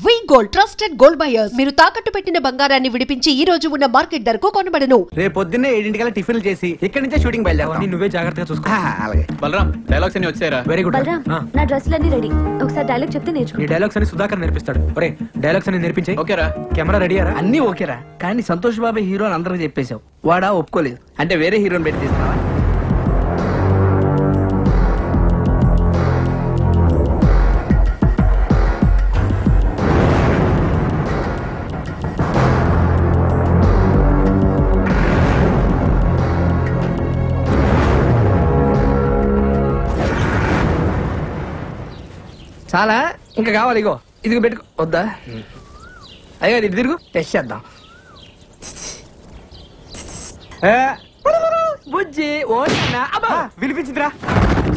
వి gold trusted gold buyers. మీరు తాకట్టు పెట్టిన బంగారాన్ని విడిపించి ఈ రోజు ఉన్న మార్కెట్ ధరకు కొనబడను. రేపు పొద్దున్నే 7 టిఫిన్లు చేసి ఇక్కడి నుంచే షూటింగ్ బయలుదేరాలి. నువ్వే జాగ్రత్తగా చూసుకో. అలాగే. బలరాం డైలాగ్స్ అన్ని వచ్చారా? Very good. బలరాం నా డ్రెస్సులన్నీ రెడీ. ఒకసారి డైలాగ్ చెప్తే నేర్చుకో. ఈ డైలాగ్స్ అని సుధాకర్ నేర్పిస్తాడు. ఒరే డైలాగ్స్ అని నేర్పించే. ఓకేరా? కెమెరా రెడీయారా? అన్ని ఓకేరా, కానీ సంతోష్ బాబు హీరో అని అందరికి చెప్పేశావు. వాడా ఒప్పుకోలేదు అంటే వేరే హీరోని పెట్టి తీస్తావా? చాలా ఇంకా కావాలి. ఇగో ఇదిగో పెట్టుకో. వద్దా? అయ్యో ఇది తిరుగు, టెస్ట్ చేద్దాం. బుజ్జి వినిపించిందిరా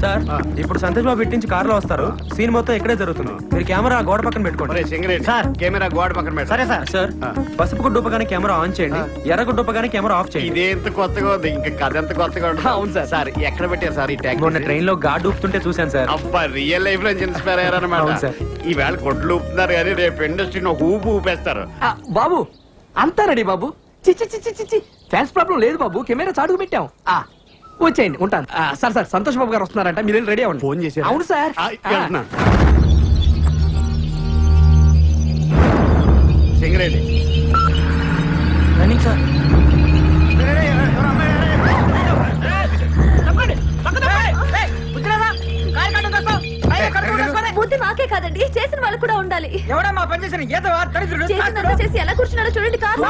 సార్. ఇప్పుడు సంతోష్ బాబు ఇట్టించి కారులో వస్తారు. సీన్ మొత్తం ఇక్కడే జరుగుతుంది. మీరు కెమెరా గోడ పక్కన పెట్టుకోండి. సార్ కెమెరా గోడ పక్కన పెట్టండి. సరే సార్. సార్ పసుపు గుడ్డు ఉపగానే కెమెరా ఆన్ చేయండి, ఎర్ర గుడ్డు ఉపగానే కెమెరా ఆఫ్ చేయండి. ఇదే ఎంత కొత్తగా ఉంది, ఇంకా కథ ఎంత కొత్తగా ఉంటుంది. అవును సార్. సార్ ఎక్కడ పెట్టారు సార్ ఈ ట్యాగ్? మొన్న ట్రైన్ లో గాడ్ ఊపుతుంటే చూశాను సార్. అబ్బా రియల్ లైఫ్ లో ఇన్స్పైర్ అయ్యారన్నమాట. అవును సార్. ఈవేళ కొట్లు ఊపుతున్నారు కానీ రేపు ఇండస్ట్రీని ఒక ఊపు ఊపేస్తారు. బాబు అంతా రెడీ బాబు. చిచ్చి చిచ్చి చిచ్చి ఫ్యాన్స్ ప్రాబ్లం లేదు బాబు. కెమెరా చాటుకు పెట్టాం. వచ్చేయండి, ఉంటాను. సార్ సార్ సంతోష్ బాబు గారు వస్తున్నారంట, మీరు రెడీ అవ్వండి. ఫోన్ చేశారు? అవును సార్. Singareni running sir. బుద్ధి మాకే కాదండి, చేసిన వాళ్ళు కూడా ఉండాలి. ఎవడమ్మా పని చేసిన చేసినంత చేసి ఎలా కూర్చున్నారో చూడండి. కాదు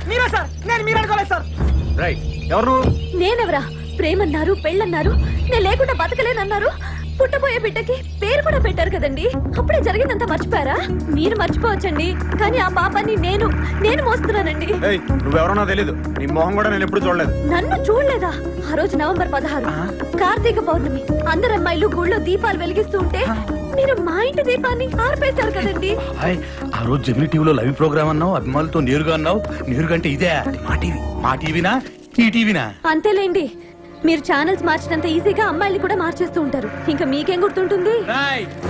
మీరా సార్? నేను మీరు అనుకోలేదు సార్. రైట్. ఎవరు? నేనెవరా? ప్రేమన్నారు, పెళ్ళన్నారు, నేను లేకుండా బతకలేనన్నారు. పుట్టబోయే బిడ్డకి పేరు కూడా పెట్టారు కదండి. అప్పుడే జరిగిందంతా మర్చిపోయారా? మీరు మర్చిపోవచ్చండి, కానీ ఆ పాపాన్ని నేను మోస్తున్నానండి. నువ్వెవరో తెలీదు, నీ మొహం కూడా నేను ఎప్పుడు చూడలేదు. నన్ను చూడలేదా? ఆ రోజు నవంబర్ 16 కార్తీక పౌర్ణమి. అందరు అమ్మాయిలు గుళ్ళో దీపాలు వెలిగిస్తూ ఉంటే మీరు మా ఇంటి దీపాన్ని ఆర్పేశారు కదండి. ఆ రోజు జమిని టీవీలో లైవ్ ప్రోగ్రామ్ అన్నావు, అభిమానులతో నేరుగా అన్నావు. నేరుగా అంటే ఇదే మా టీవీనా ఈ టీవీనా? అంతేలేండి, మీరు ఛానల్స్ మార్చినంత ఈజీగా అమ్మాయిలు కూడా మార్చేస్తూ ఉంటారు. ఇంకా మీకేం గుర్తుంటుంది?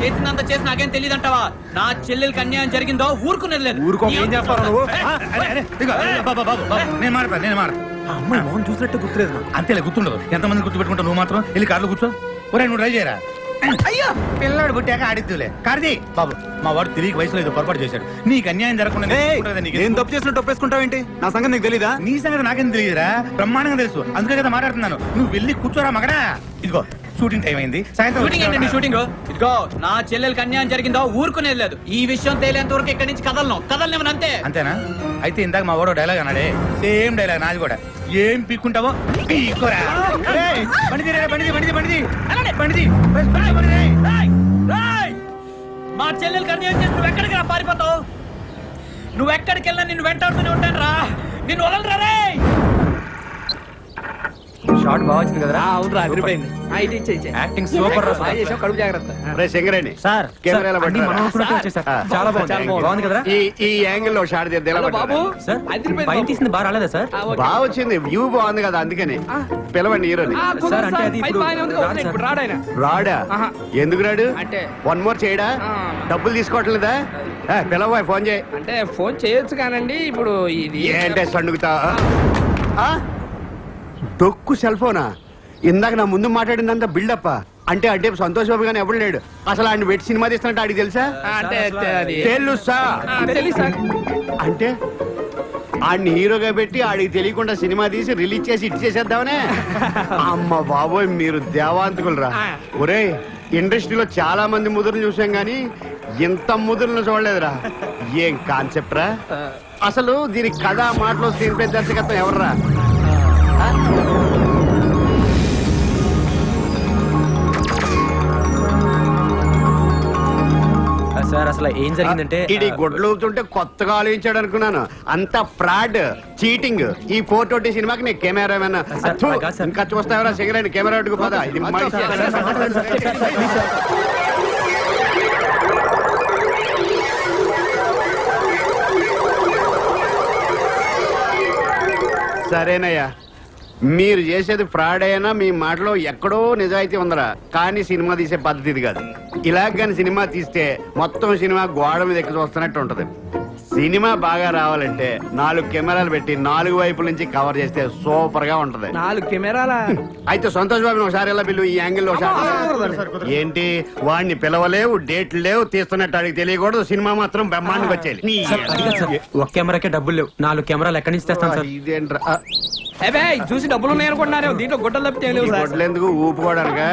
చేసినంత చేసి నాకేం తెలియదు అంటావా? నా చెల్లెలకి అన్యాయం జరిగిందో ఊరుకునేది లేదు. ఊరుకో. ఏం చేస్తావు నువ్వు? నేను మాడతా. అమ్మాయి మోహన్ చూసినట్టు గుర్తులేదు నాకు. అంతేలే, గుర్తుండదు. ఎంతమంది గుర్తు పెట్టుకుంటావు? నువ్వు మాత్రం వెళ్ళి కార్లో కూర్చో. ఒరే నువ్వు ట్రై చేయరా. అయ్యో పిల్లాడు పుట్టాక ఆడిద్దులే. కార్తీ బాబు, మా వాడు తిరిగి వయసులో ఏదో పొరపాటు చేశాడు. నీకు అన్యాయం జరగకుండా నేను తప్పు చేసినట్టు ఒప్పేసుకుంటావేంటి? నా సంగతి నీకు తెలీదా? నీ సంగతి నాకేం తెలియదురా, బ్రహ్మాండంగా తెలుసు. అందుకే కదా మాట్లాడుతున్నాను. నువ్వు వెళ్ళి కూర్చోరా మగడా. ఇదిగో షూటింగ్ టైం అయింది, షూటింగ్ ఏంటండి సాయంత్రం. షూటింగ్? ఇదిగో నా చెల్లెలకి అన్యాయం జరిగిందో ఊరుకునేది లేదు. ఈ విషయం తేలేంత వరకు ఇక్కడి నుంచి కదలనివ్వను అంతే. అంతేనా? అయితే ఇందాక మా వాడు డైలాగ్ అన్నాడే, సేమ్ డైలాగ్ నాది కూడా. ఏం పీక్కుంటావో పీక్కోరా. మా చెల్లెలకి అన్యాయం చేసి నువ్వు ఎక్కడికి రా పారిపోతావు? నువ్వు ఎక్కడికి వెళ్ళినా నిన్ను వెంటాడుతూనే ఉంటాను రా. నిన్ను వదలరా రే. షార్ట్ బాగా వచ్చింది కదరా? అవునరా, అదిరిపోయింది. యాక్టింగ్ సూపర్ రా. కడుపు జాగ్రత్త. రే సింగరేణి సార్ కెమెరాలో అన్ని మనం అనుకున్నట్టే వచ్చేసారు. చాలా బాగుంది కదరా? ఈ యాంగిల్ లో షాట్ తీద్దాం. బాబు సార్ పైన తీసింది బాగా రాలేదా సార్? బాగా వచ్చింది, వ్యూ బాగుంది కదా, అందుకని పిలవండి హీరోని. సార్ అంటే అది ఇప్పుడు రాడాయన. రాడా? ఎందుకు రాడు? అంటే 1 మోర్ చేయడా? డబ్బులు తీసుకోవట్లేదా? పిలవ, ఫోన్ చేయి. అంటే ఫోన్ చేయొచ్చు కానండి. ఇప్పుడు ఇది ఏంటే సండుగుతా? డొక్కు సెల్ ఫోనా? ఇందాక నా ముందు మాట్లాడిందంతా బిల్డప్. అంటే అంటే సంతోష్ బాబు గానీ ఎవడు లేడు. అసలు ఆయన పెట్టి సినిమా తీస్తున్నట్టు ఆడికి తెలుసా? అంటే తెలుసా? అంటే ఆడిని హీరోగా పెట్టి ఆడికి తెలియకుండా సినిమా తీసి రిలీజ్ చేసి ఇటు చేసేద్దామనే? అమ్మ బాబోయ్, మీరు దేవాంతకులు రా. ఒరే, ఇండస్ట్రీలో చాలా మంది ముదురులు చూసాం గానీ ఇంత ముదురులను చూడలేదురా. ఏం కాన్సెప్ట్ రా అసలు? దీని కథ, మాటలో స్క్రీన్ ప్లే, దర్శకత్వం ఎవర్రా? సార్ అసలు ఏం జరిగిందంటే ఇది గొడ్లుతుంటే కొత్తగా ఆలోచించాడు అనుకున్నాను. అంత ఫ్రాడ్, చీటింగ్. ఈ 420 సినిమాకి నేను కెమెరామెన్. ఇంకా చూస్తావరా సిగరెట్ కెమెరా అడ్డుకు పోదా? ఇది సరేనయ్యా, మీరు చేసేది ఫ్రాడ్ అయినా మీ మాటలో ఎక్కడో నిజాయితీ ఉందరా, కానీ సినిమా తీసే పద్ధతి ఇది కాదు. ఇలాగ కానీ సినిమా తీస్తే మొత్తం సినిమా గోడ మీద ఎక్కి చూస్తున్నట్టు ఉంటది. సినిమా బాగా రావాలంటే 4 కెమెరాలు పెట్టి 4 వైపుల నుంచి కవర్ చేస్తే సూపర్ గా ఉంటది. 4 కెమెరాల అయితే సంతోష్ బాబుని ఒకసారి ఎలా పిలువు, ఈ యాంగిల్ ఏంటి వాడిని పిలవలేవు, డేట్లు లేవు, తీస్తున్నట్టు అడిగి తెలియకూడదు, సినిమా మాత్రం బ్రహ్మాండంగా వచ్చేయాలి. ఒక కెమెరాకే డబ్బులు లేవు, 4 కెమెరాలు ఎక్కడి నుంచి తెస్తాను సార్? ఇదేంట్రా చూసి డబ్బులు ఉన్నాయి అనుకుంటున్నారు, దీంట్లో గుడ్డలు తప్పితే ఎందుకు ఊపుకోవడానికా?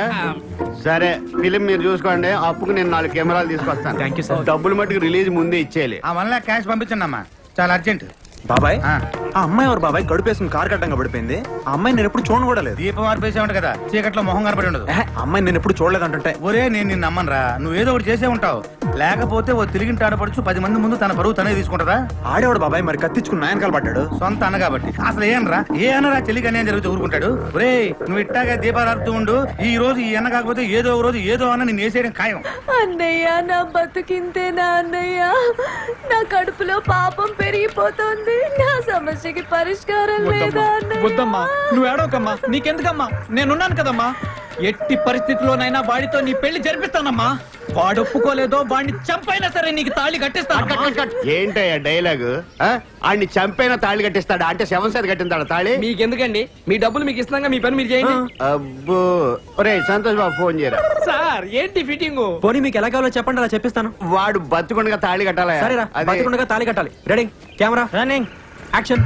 సరే ఫిలిం మీరు చూసుకోండి, అప్పుకు నేను 4 కెమెరాలు తీసుకొస్తాను. Thank you sir. డబ్బులు మట్టుకు రిలీజ్ ముందే ఇచ్చేయాలి. ఆ 1 lakh క్యాష్ పంపించండి అమ్మా, చాలా అర్జెంట్. బాబాయ్ ఆ. ఆ అమ్మాయి ఎవరు బాబాయ్? గడుపేసుకుని కారు కట్టంగా పడిపోయింది. ఆ అమ్మాయి నేను ఎప్పుడు చూడను కూడా లేదు. దీపం ఆర్పేసే కదా, చీకట్లో మొహం కనపడి ఉండదు. ఆ అమ్మాయి నేను ఎప్పుడు చూడలేదంటుంటే. ఒరే నేను నిన్ను నమ్మనురా, నువ్వేదో ఒకటి చేసే ఉంటావు. లేకపోతే ఓ తిరిగింటి ఆడపడుచు 10 మంది ముందు తన బరువు తనే తీసుకుంటారా? ఆడేవాడు బాబాయ్, మరి కత్తిచ్చుకుని నాయనకాలు పడ్డాడు. సొంత అన్న కాబట్టి. అసలు ఏ అన్నరా చెల్లికి అన్యాయం జరిగితే ఊరుకుంటాడు? ఒరే నువ్వు ఇట్టాగా దీపాలు ఆడుతూ ఉండు, ఈ రోజు ఈ అన్న కాకపోతే ఏదో ఒక రోజు ఏదో అన్న నేను వేసేయడం ఖాయం. అన్నయ్య నా బతుకింతేనా అన్నయ్య? నా కడుపులో పాపం పెరిగిపోతుంది, నా సమస్యకి పరిష్కారం లేదా అన్నయ్య? వద్దమ్మా, నువ్వు ఏడవకమ్మా, నీకెందుకమ్మా, నేనున్నాను కదమ్మా. ఎట్టి పరిస్థితిలోనైనా వాడితో నీ పెళ్లి జరిపిస్తానమ్మా. వాడు ఒప్పుకోలేదో వాడిని చంపైనా సరే నీకు తాళి కట్టిస్తాను. ఏంటయ్యా డైలాగు? ఆడిని చంపైనా తాళి కట్టిస్తాడా? అంటే 7 సార్ కట్టిస్తాడా తాళి? మీకెందుకండి, మీ డబ్బులు మీకు ఇస్తున్నాగా, మీ పని మీరు చేయండి. అబ్బో ఒరే సంతోష్ బాబు ఫోన్ చేయరా. సార్ ఏంటి ఫిట్టింగ్? పోనీ మీకు ఎలా కావాలో చెప్పండి, అలా చెప్పిస్తాను. వాడు బతుకుండగా తాళి కట్టాలా? సరేరా, బతికుండగా తాళి కట్టాలి. Ready, camera running, action.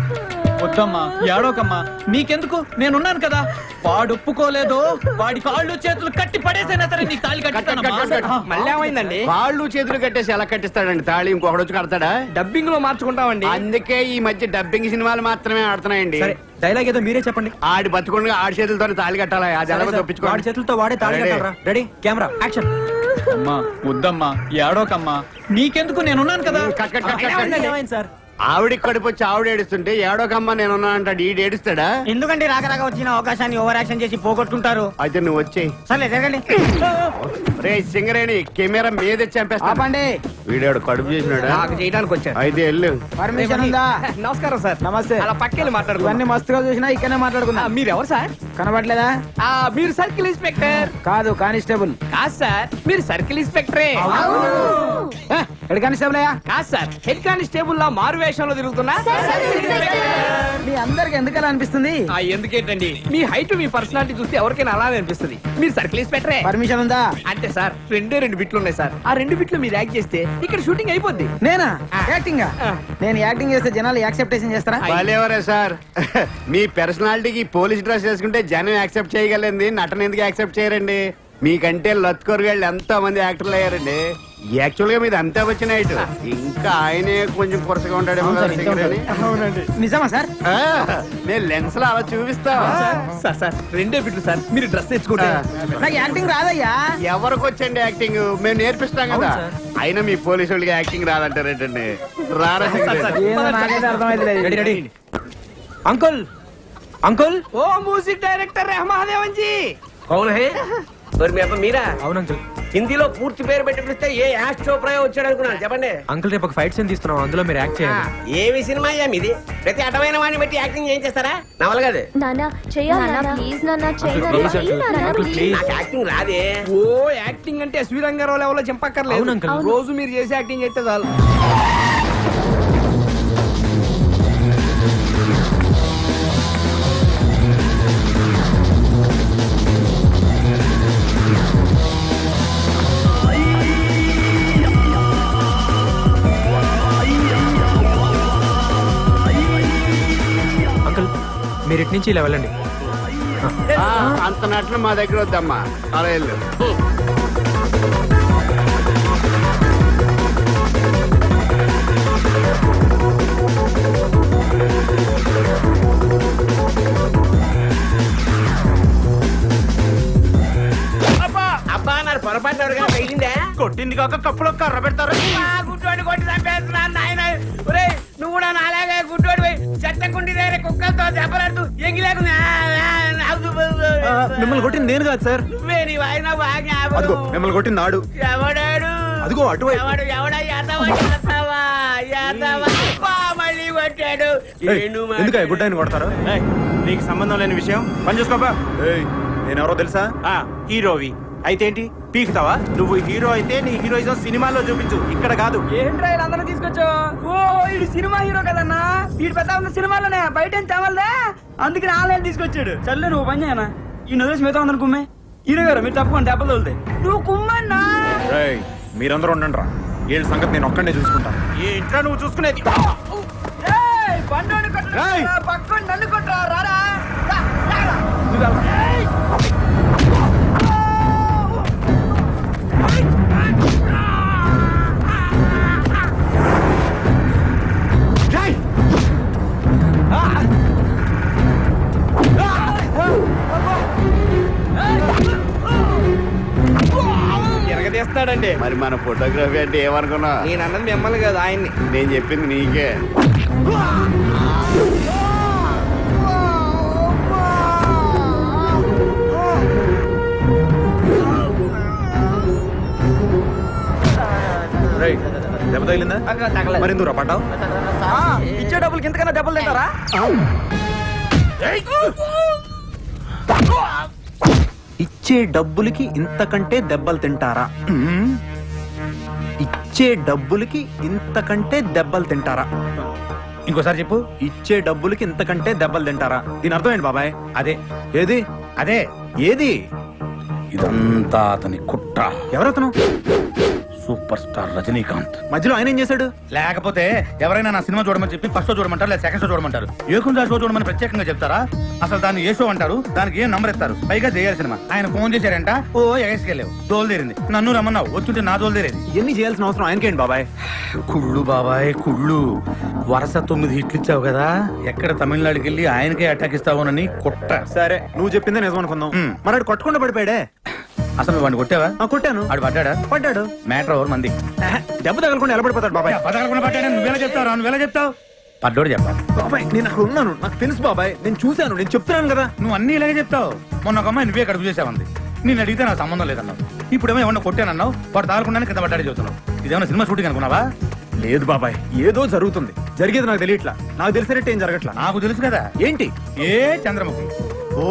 వద్దమ్మా, ఏడవకమ్మా, నీకెందుకు, నేనున్నాను కదా. వాడు ఒప్పుకోలేదో వాడి కాళ్ళు చేతులు కట్టి పడేసైనా సరే నీకు తాళి కట్టిస్తానమ్మా. మళ్ళీ ఏమైందండి? కాళ్ళు చేతులు కట్టేసి ఎలా కట్టిస్తాడండి తాళి? ఇంకొకటి వచ్చి కడతాడా? డబ్బింగ్ లో మార్చుకుంటామండి. అందుకే ఈ మధ్య డబ్బింగ్ సినిమాలు మాత్రమే ఆడుతున్నాయండి. సరే డైలాగ్ ఏదో మీరే చెప్పండి. ఆడి బతుకుండగా ఆడి చేతులతో తాళి కట్టాలా? అది ఎలా తప్పించుకో. వాడి చేతులతో వాడే తాళి కట్టాలరా. Ready, camera action. అమ్మా వద్దమ్మా, ఏడవకమ్మా, నీకెందుకు, నేనున్నాను కదా. Cut cut cut cut cut. ఏమైంది సార్? ఆవిడికి కడుపు వచ్చి ఆవిడ ఏడుస్తుంటే ఏడోకమ్మ నేనున్నా అంటాడు. ఈడు ఏడుస్తాడా? ఎందుకంటే రాక వచ్చిన అవకాశాన్ని ఓవర్ యాక్షన్ చేసి పోగొట్టుకుంటారు. అయితే నువ్వు వచ్చేయి. సర్లే జరగండి. రే సింగరేణి కెమెరా మీద చంపేస్తా. వీడాడు కడుపు చేసినాడా? నాకు చేయడానికి వచ్చాను. అయితే వెళ్ళు. పర్మిషన్ ఉందా? నమస్కారం సార్. నమస్తే. అలా పక్కెళ్ళి మాట్లాడుకుందాం. ఇవన్నీ మస్తుగా చూసినా ఇక్కడనే మాట్లాడుకుందాం. మీరు ఎవరు సార్? కనబడలేదా? మీరు సర్కిల్ ఇన్స్పెక్టర్ కాదు, కానిస్టేబుల్. కాదు సార్, మీరు సర్కిల్ ఇన్స్పెక్టరే. హెడ్ కానిస్టేబుల్ అయ్యా? కాదు సార్, హెడ్ కానిస్టేబుల్ లా మారు వేషంలో తిరుగుతున్నా. మీ అందరికి ఎందుకలా అనిపిస్తుంది? ఎందుకేంటండి, మీ హైట్ మీ పర్సనాలిటీ చూస్తే ఎవరికైనా అలానే అనిపిస్తుంది. మీరు సర్కిల్ ఇన్స్పెక్టరే. పర్మిషన్ ఉందా? అంటే సార్ 2 బిట్లు ఉన్నాయి సార్. ఆ 2 బిట్లు మీరు యాక్ట్ చేస్తే ఇక్కడ షూటింగ్ అయిపోద్ది. నేనా యాక్టింగ్? నేను యాక్టింగ్ చేస్తే జనాలు యాక్సెప్టేషన్ చేస్తారా? భలేవరే సార్, మీ పర్సనాలిటీకి పోలీస్ డ్రెస్ వేసుకుంటే జనం యాక్సెప్ట్ చేయగలండి, నటన ఎందుకు యాక్సెప్ట్ చేయరండి? మీకంటే లత్కొరగాళ్ళు ఎంతో మంది యాక్టర్లు అయ్యారండి. యాక్చువల్ గా మీది అంతా వచ్చిన హైట్, ఇంకా ఆయనే కొంచెం కొరసగా ఉంటాడేమో. నిజమా సార్? నేను లెన్స్ లో అలా చూపిస్తా. సార్ సార్ 2 బిట్లు సార్, మీరు డ్రెస్ తెచ్చుకుంటే. నాకు యాక్టింగ్ రాదయ్యా. ఎవరికి వచ్చండి యాక్టింగ్? మేము నేర్పిస్తాం కదా. అయినా మీ పోలీసు వాళ్ళకి యాక్టింగ్ రాదంటారేంటండి? రారా ఏదో నాకైతే అర్థమైతే రెడీ రెడీ. Uncle uncle. ఓ మ్యూజిక్ డైరెక్టర్ రెహమాన్ జీ. మీరా? అవును అంకుల్. హిందీలో పూర్తి పేరు పెట్టి పిలిస్తే ఏ యాష్ చోప్రా వచ్చాడు అనుకున్నాను. చెప్పండి అంకుల్, రేపు ఒక ఫైట్ సీన్ తీస్తున్నాం, అందులో మీరు యాక్ట్ చేయండి. ఏమి సినిమా మీది? ప్రతి అటమైన వాడిని బట్టి యాక్టింగ్ ఏం చేస్తారా? నవల కాదు. నాన్న చెయ్యాలి ప్లీజ్, నాన్న Please, uncle, please. నాకు యాక్టింగ్ రాదే. ఓ యాక్టింగ్ అంటే ఎస్వి రంగారావు లెవెల్లో చంపక్కర్లేదు. అవును అంకుల్. రోజు మీరు చేసి యాక్టింగ్ చేస్తే చాలు. అంకుల్, మీరు ఇటు నుంచి ఇలా వెళ్ళండి. అంత నటన మా దగ్గర వద్దమ్మా, అలా వెళ్ళు. అబ్బా నా పొరపాటు ఎవరికైనా తగిలిందే? కొట్టింది కాక కప్పులో కర్ర పెడతారు. గుడ్డోడి కొట్టి చంపేస్తున్నా నాయన. నువ్వు కూడా నాలాగే గుడ్డోడి పోయి చెత్తకుండి దగ్గర కుక్కలతో దెబ్బలాడుతూ ఎంగిలేకుండా. మిమ్మల్ని కొట్టింది నేను కాదు సార్. నువ్వే నీ వాయిన బాగా. అదిగో మిమ్మల్ని కొట్టింది నాడు. ఎవడాడు? అదిగో అటువైపు. ఎవడా యాదవా మళ్ళీ కొట్టాడు. ఎందుకు గుడ్డ ఆయన కొడతారు? నీకు సంబంధం లేని విషయం పని చూసుకోబా. నేనెవరో తెలుసా? హీరోవి అయితే ఏంటి పీకుతావా? నువ్వు హీరో అయితే నీ హీరోయిజం సినిమాలో చూపించు, ఇక్కడ కాదు. ఏంట్రా అందరూ తీసుకొచ్చావు? ఓ వీడు సినిమా హీరో కదన్నా, వీడు పెద్ద ఉన్న సినిమాలోనే బయట ఏం చావాలదా, అందుకని ఆన్లైన్ తీసుకొచ్చాడు. చల్లే నువ్వు పని చేయనా, ఈ నదిలేసి మిగతా అందరు కుమ్మే. హీరో గారు మీరు తప్పకుండా దెబ్బలు తోలుతాయి, నువ్వు కుమ్మన్నా. మీరందరూ ఉండండి రా, వీళ్ళ సంగతి నేను ఒక్కడే చూసుకుంటాను. ఏంట్రా నువ్వు చూసుకునేది? పక్కన నన్ను కొట్టరా రారా. ఎరగదీస్తాడండి. మరి మన ఫోటోగ్రఫీ అంటే ఏమనుకున్నా? నేను అన్నది మిమ్మల్ని కాదు, ఆయన్ని. నేను చెప్పింది నీకే. దెబ్బ తగిలిందా? మరి ఎందుకు రా పడ్డావు? ఇచ్చే డబ్బులకి ఇంతకన్నా దెబ్బలు తింటారా? ఇచ్చే డబ్బులకి ఇంతకంటే దెబ్బలు తింటారా? ఇచ్చే డబ్బులకి ఇంతకంటే దెబ్బలు తింటారా? ఇంకోసారి చెప్పు. ఇచ్చే డబ్బులకి ఇంతకంటే దెబ్బలు తింటారా? దీని అర్థం ఏంటి బాబాయ్? అదే ఏది అదే ఏది? ఇదంతా అతని కుట్ర. ఎవరతను? Super star Rajinikanth. మధ్యలో ఆయన ఏం చేశాడు? లేకపోతే ఎవరైనా నా సినిమా చూడమని చెప్పి ఫస్ట్ షో చూడమంటారు, లేదా సెకండ్ షో చూడమంటారు. ఏకుందా షో చూడమని ప్రత్యేకంగా చెప్తారా? అసలు దాన్ని ఏ షో అంటారు, దానికి ఏం నంబర్ ఇస్తారు? పైగా చేయాలి సినిమా. ఆయన ఫోన్ చేశారంట, ఓ ఎగేసుకెళ్ళావు, దోలు తీరింది. నన్ను రమ్మన్నావు, వచ్చుంటే నా దోలు తీరేది. ఇవన్నీ చేయాల్సిన అవసరం ఆయనకేంటి బాబాయ్? కుళ్ళు బాబాయ్ కుళ్ళు. వరుస 9 హిట్లు ఇచ్చావు కదా, ఎక్కడ తమిళనాడుకి వెళ్ళి ఆయనకే అటాక్ ఇస్తావునని కుట్ర. సరే నువ్వు చెప్పిందే నిజం అనుకుందాం. మరి కొట్టకుండా పడిపోయాడే. అసలు వాడిని కొట్టావా? కొట్టాను. ఆడు పడ్డాడా? పడ్డాడు. మ్యాటర్ ఎవరు మంది? దెబ్బ తగలకుండా ఎలా పడిపోతాడు బాబాయ్? పదకొండు పడ్డాడు. నువ్వెలా చెప్తావు? నువ్వెలా చెప్తావు? పడ్డోడు చెప్పాలి బాబాయ్. నేను అక్కడ ఉన్నాను, నాకు తెలుసు బాబాయ్, నేను చూశాను, నేను చెప్తున్నాను కదా. నువ్వు అన్ని ఇలాగే చెప్తావు. మొన్న ఒక అమ్మాయి నువ్వే కడుపు చేసావంది, నేను అడిగితే నాకు సంబంధం లేదన్నావు. ఇప్పుడేమో ఏమన్నా కొట్టానన్నావు, వాడు తాగకుండానే కింద పడ్డాడు చెబుతున్నావు. ఇదేమన్నా సినిమా షూటింగ్ అనుకున్నావా? లేదు బాబాయ్, ఏదో జరుగుతుంది. జరిగేది నాకు తెలియట్లా. నాకు తెలిసినట్టు ఏం జరగట్లా. నాకు తెలుసు కదా. ఏంటి? ఏ చంద్రముఖి. ఓ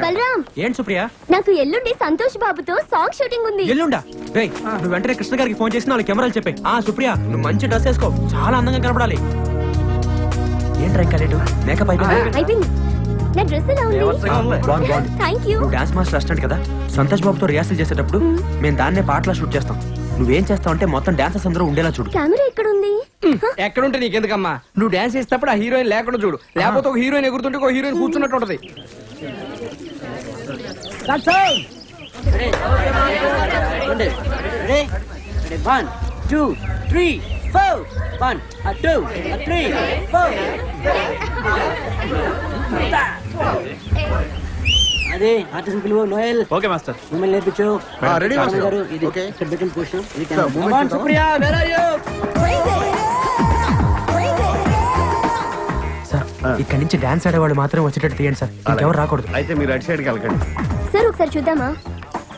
బలరాం. ఏంటి సుప్రియ? నాకు ఎల్లుండి సంతోష్ బాబుతో సాంగ్ షూటింగ్ ఉంది. ఎల్లుండా? రేయ్ నువ్వు వెంటనే కృష్ణ గారికి ఫోన్ చేసి వాళ్ళ కెమెరాలు చెప్పే. సుప్రియ నువ్వు మంచి డ్రెస్ వేసుకో, చాలా అందంగా కనపడాలి. ఏంట్రా ఇంకా లేటు? మేకప్ అయిపోయింది. నా డ్రెస్ ఎలా ఉంది? థాంక్యూ. నువ్వు డాన్స్ మాస్టర్ అసిస్టెంట్ కదా, సంతోష్ బాబుతో రిహార్సల్ చేసేటప్పుడు మేము దాన్నే పాటలా షూట్ చేస్తాం. నువ్వేం చేస్తావు అంటే మొత్తం డాన్సర్స్ అందరూ ఉండేలా చూడు. కెమెరా ఎక్కడ ఉంది? ఎక్కడుంటే నీకెందుకమ్మా, నువ్వు డాన్స్ చేసేటప్పుడు ఆ హీరోయిన్ లేకుండా చూడు. లేకపోతే ఒక హీరోయిన్ ఎగురుతుంటే ఒక హీరోయిన్ కూర్చున్నట్టు ఉంటది. One, two, three, four. 1, 2, 3, 4. అదే ఆర్టిస్ట్ పిలువు. నోయల్. Okay master. మిమ్మల్ని నేర్పించు. Ready master. ఇది ఇక్కడ పెట్టిన పొజిషన్. ఇది Sir, movement Supriya, where are you? Sir ఇక్కడి నుంచి డాన్స్ ఆడేవాళ్ళు మాత్రం వచ్చేటట్టు తీయండి సార్, ఇంకెవరు రాకూడదు. అయితే మీరు అటు సైడ్కి వెళ్ళకండి. సార్ ఒకసారి చూద్దామా?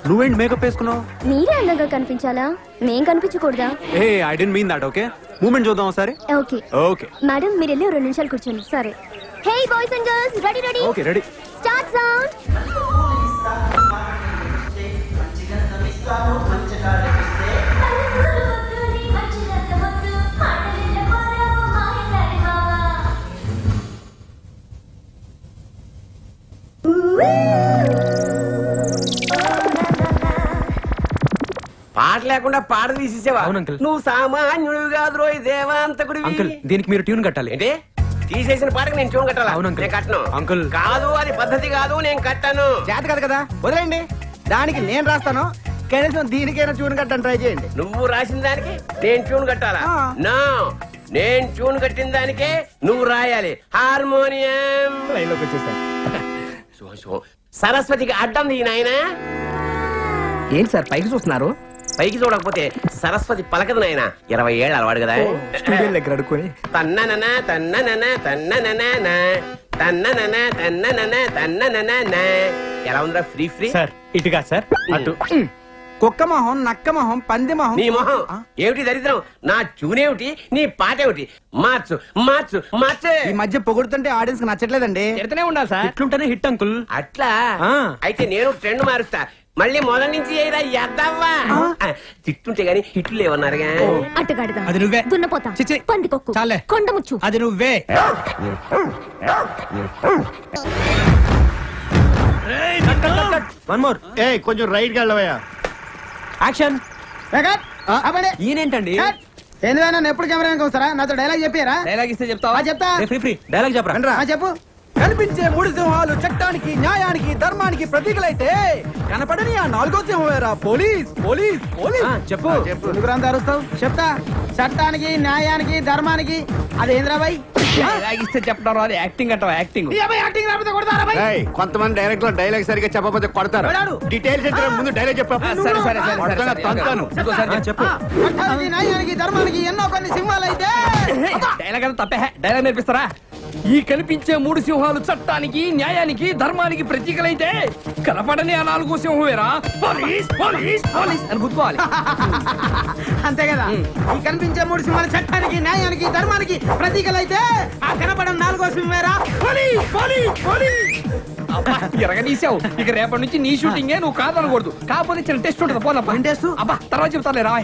నువ్వేంటి మేకప్ వేసుకున్నావు? మీరే అందంగా కనిపించాలా, మేం కనిపించకూడదా? ఏ I don't mean that. Okay movement చూద్దాం ఒకసారి. ఓకే ఓకే మేడం, మీరు వెళ్ళి 2 నిమిషాలు కూర్చోండి. సరే. Hey boys and girls, ready ready. Okay ready. Start sound. పాట లేకుండా పాట తీసేసావా? అవును అంకుల్. నువ్వు సామాన్యుడు కాదు రోయ్, దేవాంతకుడివి. అంకుల్ దీనికి మీరు ట్యూన్ కట్టాలి. ఏంటి తీసేసిన పాటకి నేను ట్యూన్ కట్టాలా? అవును అంకుల్. నేను కట్టను. అంకుల్. కాదు, అది పద్ధతి కాదు, నేను కట్టను. చేత కాదు కదా, వదిలేండి. దానికి నేను రాస్తాను, కనీసం దీనికైనా ట్యూన్ కట్టని ట్రై చేయండి. నువ్వు రాసిన దానికి నేను ట్యూన్ కట్టాలా? నా నేను ట్యూన్ కట్టిన దానికే నువ్వు రాయాలి. హార్మోనియం. లైన్లోకి వచ్చేసాను. సరస్వతికి అడ్డం ది నాయనా. ఏంటి సార్ పైకి చూస్తున్నారు? పైకి చూడకపోతే సరస్వతి పలకదు నాయన. 20 ఏళ్ళు అలవాడు కదా. స్టూడియో దగ్గర అడుక్కొని తన్ననన తన్ననన తన్ననన తన్ననన తన్ననన తన్ననన. ఎలా ఉందిరా? ఫ్రీ ఫ్రీ సార్ ఇటుగా సార్ అటు. కుక్క మొహం, నక్క మొహం, పంది మొహం. నీ మొహం ఏమిటి దరిద్రం? నా చూనేమిటి, నీ పాట ఏమిటి? మార్చు మార్చు మార్చు. ఈ మధ్య పొగుడుతుంటే ఆడియన్స్ కి నచ్చట్లేదండి. తిడుతూనే ఉండాలి సార్. ఇట్లుంటేనే hit uncle. అట్లా అయితే నేను ట్రెండ్ మారుస్తా. మళ్ళీ మొదటి నుంచి ఎద్దవ్వా తిట్టుంటే గాని హిట్లు లేవన్నారుగా. అట్టగాడిదా అది నువ్వే. దున్నపోతా, చిచ్చి. పందికొక్కు, చాలే. కొండముచ్చు. అది నువ్వే. One more. ఏ కొంచెం రైట్ కి వెళ్ళవయ్యా. యాక్షన్. ఈయనేంటండి ఏంది నన్ను ఎప్పుడు కెమెరా వస్తారా? నాతో డైలాగ్ చెప్పారా? డైలాగ్ ఇస్తే చెప్తావా? చెప్తా. ఫ్రీ డైలాగ్ చెప్పరా. చెప్పు. కనిపించే 3 సింహాలు చట్టానికి, న్యాయానికి, ధర్మానికి ప్రతీకలైతే కనపడని ఆ 4వ సింహమేరా పోలీస్. Police police. చెప్పు. ఎందుకు అరుస్తావు? చెప్తా. చట్టానికి, న్యాయానికి, ధర్మానికి. అదేంద్రాబాయ్ ఇస్తే చెప్తారు. అది యాక్టింగ్ అంటావా? యాక్టింగ్. యాక్టింగ్ రాకపోతే కొడతారా? ఏయ్, కొంతమంది డైరెక్టర్ డైలాగ్ సరిగ్గా చెప్పకపోతే కొడతారు. డీటెయిల్స్ ఇద్దరు ముందు డైలాగ్ చెప్పు. సరే సరే కొడతాను, తంతాను. చెప్పు. చట్టానికి, న్యాయానికి, ధర్మానికి ఎన్నో కొన్ని సింహాలైతే డైలాగ్ అంతా తప్పే. డైలాగ్ నేర్పిస్తారా? ఈ కనిపించే 3 సింహాలు చట్టానికి, న్యాయానికి, ధర్మానికి ప్రతీకలైతే కనపడని ఆ 4వ సింహమేరా పోలీస్. పోలీస్ పోలీస్ అని గుర్తుకోవాలి. అంతే కదా. ఈ కనిపించే 3 సింహాలు చట్టానికి, న్యాయానికి, ధర్మానికి ప్రతీకలైతే ఆ కనపడని 4వ సింహమేరా పోలీస్. Police police. ఎరగదీసావు. ఇక రేపటి నుంచి నీ షూటింగే, నువ్వు కాదనకూడదు. కాకపోతే చిన్న టెస్ట్ ఉంటుంది. పోనా టెస్ట్? అబ్బా తర్వాత చెప్తారులే రా.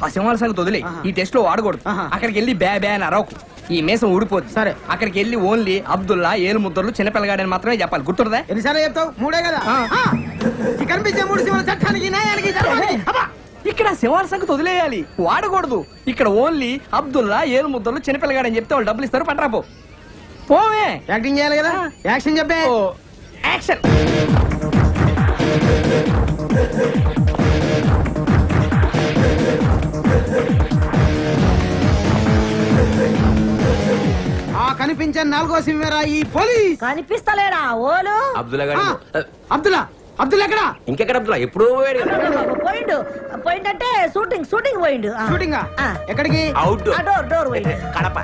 ఆ సింహాల సంగతి వదిలే. ఈ టెస్ట్ లో వాడకూడదు. అక్కడికి వెళ్ళి బ్యా బ్యా అని అరవకు. ఈ మేసం ఊడిపోద్ది. సరే. అక్కడికి వెళ్ళి ఓన్లీ అబ్దుల్లా, ఏలు ముద్దర్లు, చిన్నపిల్లగాడని మాత్రమే చెప్పాలి. గుర్తుందా? ఎన్నిసార్లు చెప్తావు? 3 కదా. కనిపించే 3 సింహాల చట్టానికి, న్యాయానికి, ధర్మానికి. ఇక్కడ సింహాల సంగతి వదిలేయాలి, వాడకూడదు. ఇక్కడ ఓన్లీ అబ్దుల్లా, ఏలు ముద్దర్లు, చిన్నపిల్లగాడని చెప్తే వాళ్ళు డబ్బులు ఇస్తారు. పట్టరా పోవే. యాక్టింగ్ చేయాలి కదా. యాక్షన్ చెప్పే. యాక్షన్. ఆ కనిపించే 4వ సింహమేరా ఈ పోలీస్. కనిపిస్తలేడా ఓలు? అబ్దుల్లా గారు. అబ్దుల్లా. అబ్దుల్లా ఎక్కడ? ఇంకెక్కడ అబ్దుల్లా? ఎప్పుడూ పోయాడు. పోయిండంటే షూటింగ్ పోయిండు. షూటింగ్ ఎక్కడికి? అవుట్ డోర్ పోయిండు. కడప.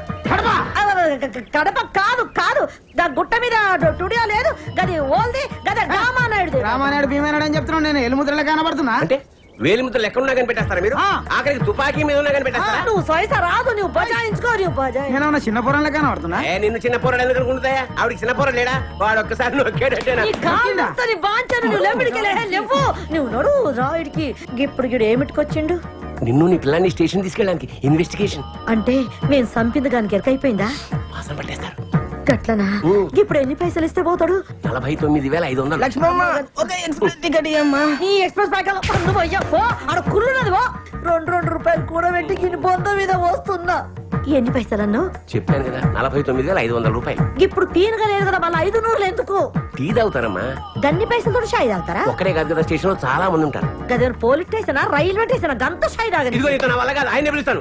కడప కాదు కాదు, దాని గుట్ట మీద స్టూడియో లేదు. గది ఓల్ది, గది రామానాయుడు. రామానాయుడు భీమానాయుడు అని చెప్తున్నాను నేను. ఎలుముద్రలో కనబడుతున్నా అంటే వేలి ముద్రలు ఎక్కడ ఉన్నా కనిపెట్టేస్తారా మీరు? ఆఖరికి తుపాకీ మీద ఉన్నా కనిపెట్టేస్తారా? నువ్వు సైసా రాదు, నువ్వు బజాయించుకో. నువ్వు బజాయి. నేను చిన్న పొరంలో కనబడుతున్నా. నిన్ను చిన్న పోరాడు ఎందుకు అనుకుంటాయా? ఆవిడికి చిన్న పోరాడు లేడా? వాడు ఒక్కసారి నొక్కేటట్టేనా? నువ్వు నడు రాయుడికి. ఇప్పుడు గిడు ఏమిటికొచ్చిండు? నిన్ను నీ పిల్లాన్ని స్టేషన్ తీసుకెళ్ళడానికి ఇన్వెస్టిగేషన్. అంటే మేము సంపింది గానికి ఎరకైపోయిందా? వాసన పట్టేస్తారు. గట్లనా? ఇప్పుడు ఎన్ని పైసలు ఇస్తే పోతాడు? 49,500. లక్ష్మమ్మ ఒక ఎక్స్ప్రెస్ టికెట్ ఇయ్యమ్మా. ఈ ఎక్స్ప్రెస్ ప్యాక్ ఆడ కుళ్ళున్నది. 2 రూపాయలు కూడా పెట్టి గిన్ని బొంద మీద వస్తున్నా. ఎన్ని పైసలు అన్నావు? చెప్పాను కదా, 49,500 రూపాయలు. ఇప్పుడు తీనగా లేదు కదా, మళ్ళీ 500 ఎందుకు? టీ తాగుతారమ్మా. గన్ని పైసలతో షాయి తాగుతారా? ఒక్కడే కాదు కదా, స్టేషన్ లో చాలా మంది ఉంటారు. గదే పోలీస్ స్టేషనా, రైల్వే స్టేషనా? గంత షాయి తాగని. ఇదిగో నీతో నా వల్ల కాదు, ఆయన పిలుస్తాను.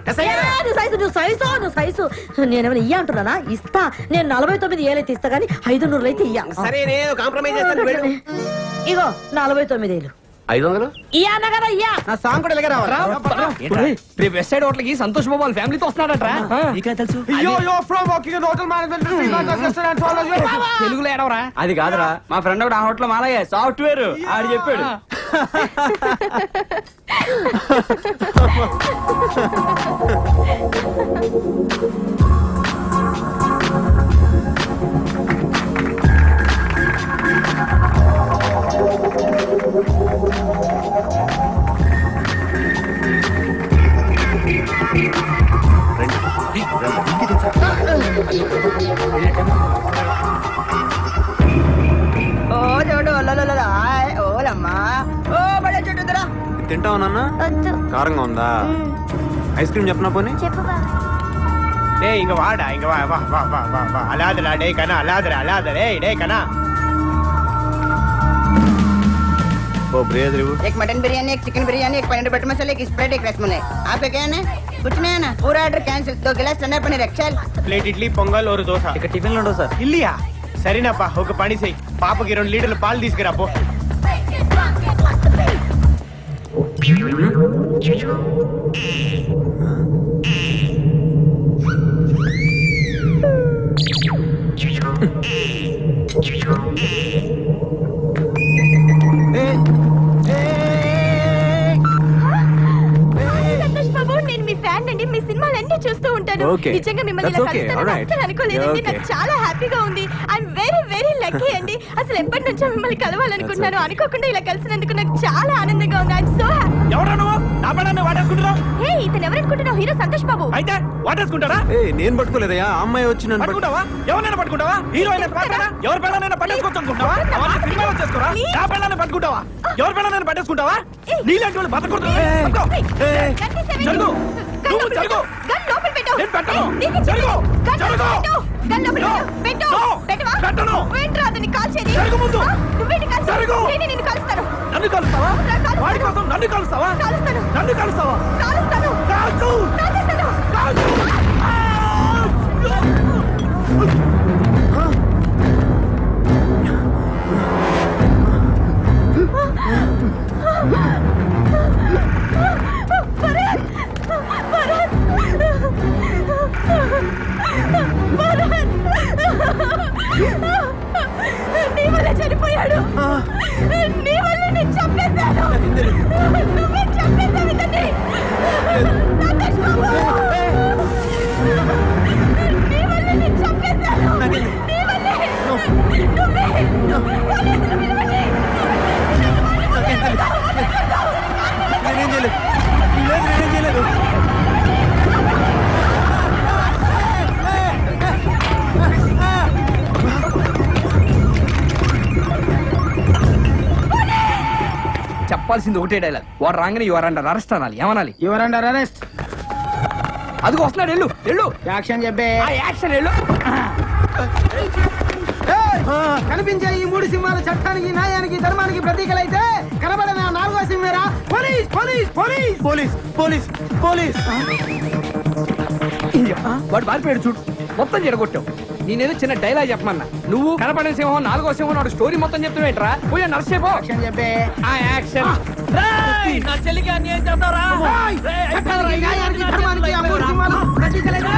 నువ్వు సైజు నేనేమైనా ఇయ్య అంటున్నానా? ఇస్తా. నేను 49 ఏళ్ళైతే ఇస్తా గానీ 500 అయితే ఇయ్య. సరే నేను కాంప్రమైజ్ చేస్తాను. ఇగో 49 ఏళ్ళు 500 ఇయ్యా అన్న కదా. ఇయ్యా. నా సాంగ్ కూడా ఇలాగే రావాలి. రేపు వెస్ట్ సైడ్ హోటల్ కి సంతోష్ బాబు వాళ్ళ ఫ్యామిలీతో వస్తున్నాడట్రా. తెలుగులో ఏడవరా? అది కాదురా, మా ఫ్రెండ్ ఒకటి ఆ హోటల్ మాలయ్య సాఫ్ట్వేర్ ఆడు చెప్పాడు. తింటావు నాన్న? కారంగా ఉందా? ఐస్ క్రీమ్ చెప్పనా పోనీ? ఇంక వాడా ఇంక అలాదరా డే కనా అలాదరే డే కనా. वो ब्रेड रे वो एक मटन बिरयानी, एक चिकन बिरयानी, एक पनीर बटर मसाला, एक स्प्रेड, एक रसमलाई. आपका क्या है? कुछ नहीं है ना? पूरा ऑर्डर कैंसिल. 2 गिलास ठंडा पनीर चल. ప్లేట్ ఇడ్లీ పొంగల్ ఒక దోశ. ఇక టిఫిన్ లో దోశ ఇల్లియా? సరేనప్పా, ఒక పని చెయ్యి, పాపకి 2 లీటర్ల పాలు తీసుకురా పో. చూస్తూ ఉంటాను. Okay. నిజంగా మిమ్మల్ని That's ఇలా okay. కలుస్తానని Alright. అస్సలు అనుకోలేదండి. Okay. నాకు చాలా హ్యాపీగా ఉంది. ఐఎమ్ వెరీ వెరీ లక్కీ అండి. అసలు ఎప్పటి నుంచో మిమ్మల్ని కలవాలనుకుంటున్నాను. అనుకోకుండా ఇలా కలిసినందుకు నాకు చాలా ఆనందంగా ఉంది. I'm so happy. ఎవరా నువ్వు? నా పడాన్ని వాడేసుకుంటున్నావు? హే, ఇతను ఎవరనుకుంటున్నావు? హీరో సంతోష్ బాబు. అయితే వాడేసుకుంటారా? నేను పట్టుకోలేదయ్యా, అమ్మాయి వచ్చి నన్ను పట్టుకుంటావా? ఎవరైనా పట్టుకుంటావా? హీరోయిన్ ఎవరి పెళ్ళనైనా పట్టేసుకోవచ్చు అనుకుంటావా? అవన్నీ సినిమాలో చేసుకోరా? నా పెళ్ళాన్ని పట్టుకుంటావా? ఎవరి పెళ్ళనైనా పట్టేసుకుంటావా? నీలాంటి వాళ్ళు బతకూడదు. జరుగు. నువ్వు జరుగు. గన్ లోపల పెట్టు. నేను పెట్టను. నీకు జరుగు. గన్ జరుగు. గన్ లోపల పెట్టు. పెట్టవా? పెట్టను. ఏంట్రా అతన్ని కాల్చేది? జరుగు ముందు. నువ్వేంటి కాల్చేది? జరుగు. నేనే నిన్ను కాలుస్తాను. నన్ను కలుస్తావా? వాడి కోసం నన్ను కలుస్తావా? కాలుస్తాను. నన్ను కలుస్తావా? కాలుస్తాను. కాల్చు. కాల్చేస్తాను. కాల్చు. నీ వల్ల చనిపోయాడు. నీ వల్ల నేను చంపేశాను. నువ్వే చంపేశావు ఇతన్ని. సంతోష్ బాబు. నీ వల్ల నేను చంపేశాను. నీ వల్లే. నువ్వే. పోలీసులు పిలవండి. నేనేం చేయలేదు. చెప్పాల్సింది ఒకటే డైలాగ్. వాడు రాగానే యువర్ అండర్ అరెస్ట్ అనాలి. ఏమనాలి? Your under arrest. అదిగో వస్తున్నాడు. వెళ్ళు వెళ్ళు. యాక్షన్ చెప్పే. యాక్షన్ వెళ్ళు. కనిపించే ఈ 3 సింహాల చట్టానికి, న్యాయానికి, ధర్మానికి ప్రతీకలైతే కనబడిన 4వ సింహరా police police police police police police. వాడు బారిపోయాడు చూడు. మొత్తం జరగొట్టావు. నేనేదో చిన్న డైలాగ్ చెప్పమన్నా. నువ్వు కనపడిన సింహం, 4వ సింహం నాడు స్టోరీ మొత్తం చెప్తావేంట్రా? పోయా నర్సేపో. యాక్షన్ చెప్పే. యాక్షన్. నా చెల్లికి అన్యాయం చేస్తారా? చట్టానికి, న్యాయానికి, ధర్మానికి ఆ 3 సింహాలు ప్రతీకలైతే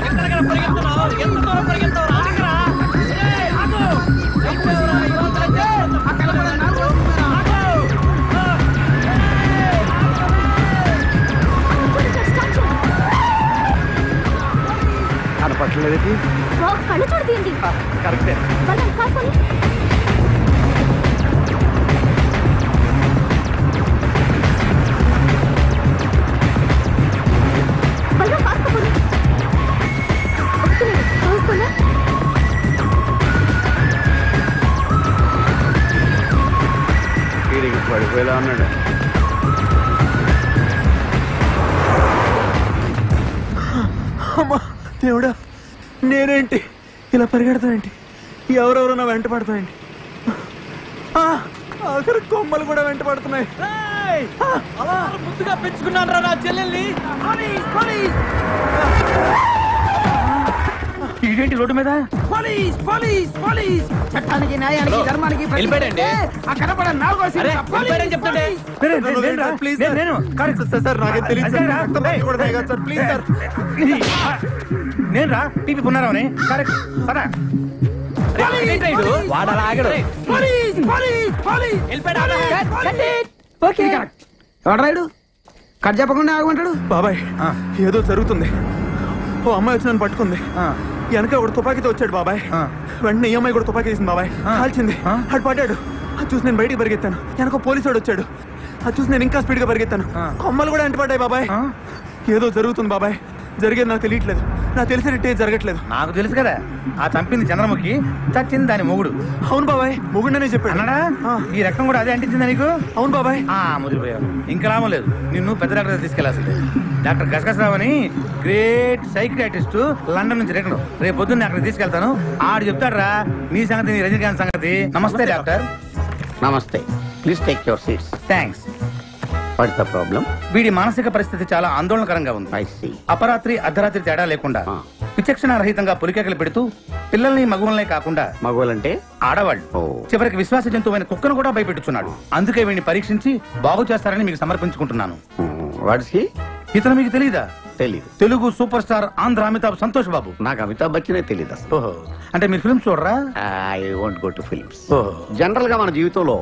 ఎక్కడికక్కడ పరిగెత్తున్నావు? ఎంత దూరం పరిగెత్తావు? ఆగరా. కనపట్లేదు. కళ్ళు చూడు తీయండి. కరెక్టే. బలం కాకపోయి బలం కాకపోయి కాకపోయినా వీడికి పడిపోయేలా ఉన్నాడు. అమ్మా దేవుడా, నేనేంటి ఇలా పరిగెడతానేంటి? ఎవరెవరో నా వెంట పడతాయండి. ఆఖరి కొమ్మలు కూడా వెంట పడుతున్నాయి. అలా ముద్దుగా పెంచుకున్నాను రా నా చెల్లెల్ని. Police police. ఇదేంటి రోడ్డు మీద? Police police police. చట్టానికి, న్యాయానికి, ధర్మానికి ప్రతీకలైతే ఆ కనపడిన 4వ సింహరా పోలీస్ చెప్తుంటే ప్లీజ్ సార్, నాకేం తెలియదు సార్. Please sir. నేను రా టీపీ పున్నారావుని. కరెక్ట్. పద. వాడు అలా ఆగడు. Police police police. Okay correct. ఎవడ్రాయుడు కట్ చెప్పకుండా ఆగమంటాడు? బాబాయ్, ఏదో జరుగుతుంది. ఓ అమ్మాయి వచ్చి నన్ను పట్టుకుంది. వెనక ఒకడు తుపాకీతో వచ్చాడు బాబాయ్. వెంటనే ఈ అమ్మాయి కూడా తుపాకీ తీసింది బాబాయ్. కాల్చింది. అటు పడ్డాడు. అది చూసి నేను బయటికి పరిగెత్తాను. వెనక పోలీసు వాడు వచ్చాడు. అది చూసి నేను ఇంకా స్పీడ్ గా పరిగెత్తాను. కొమ్మలు కూడా అంటపడ్డాయి బాబాయ్. ఏదో జరుగుతుంది బాబాయ్. జరిగేది నాకు తెలియట్లేదు. నాకు తెలిసినట్టే జరగట్లేదు. నాకు తెలుసు కదా, ఆ చంపింది చంద్రముఖి, చచ్చింది దాని మొగుడు. అవును బాబాయ్, మొగుడనే చెప్పాడు. అన్నాడా? ఈ రక్తం కూడా అదే అంటించిందా నీకు? అవును బాబాయ్. ముదిరిపోయావు. ఇంకా లాభం లేదు. నిన్ను పెద్ద డాక్టర్ తీసుకెళ్లాల్సిందే. డాక్టర్ గసగసరావు అని గ్రేట్ సైకియాట్రిస్ట్, లండన్ నుంచి రిటర్న్. రేపు పొద్దున్న అక్కడికి తీసుకెళ్తాను. ఆడు చెప్తాడు రా నీ సంగతి, నీ రజనీకాంత్ సంగతి. నమస్తే డాక్టర్. నమస్తే. Please take your seats. Thanks. What's the problem? వీడి మానసిక పరిస్థితి చాలా ఆందోళనకరంగా ఉంది. I see. అపరాత్రి అర్ధరాత్రి తేడా లేకుండా విచక్షణ రహితంగా పులికేకలు పెడుతూ పిల్లల్ని మగువలనే కాకుండా, మగవాళ్ళంటే ఆడవాళ్ళు, చివరికి విశ్వాస జంతువైన కుక్కను కూడా భయపెట్టుచున్నాడు. అందుకే వీడిని పరీక్షించి బాగు చేస్తారని మీకు సమర్పించుకుంటున్నాను. వాట్స్ హి? ఇతను మీకు తెలీదా? తెలీదు. Telugu super star Andhra Amitabh Santosh Babu. నాకు అమితాబ్ బచ్చనే తెలీదు అసలు. ఓహో, అంటే మీరు ఫిల్మ్స్ చూడరా? I won't go to films. ఓహో. జనరల్ గా మన జీవితంలో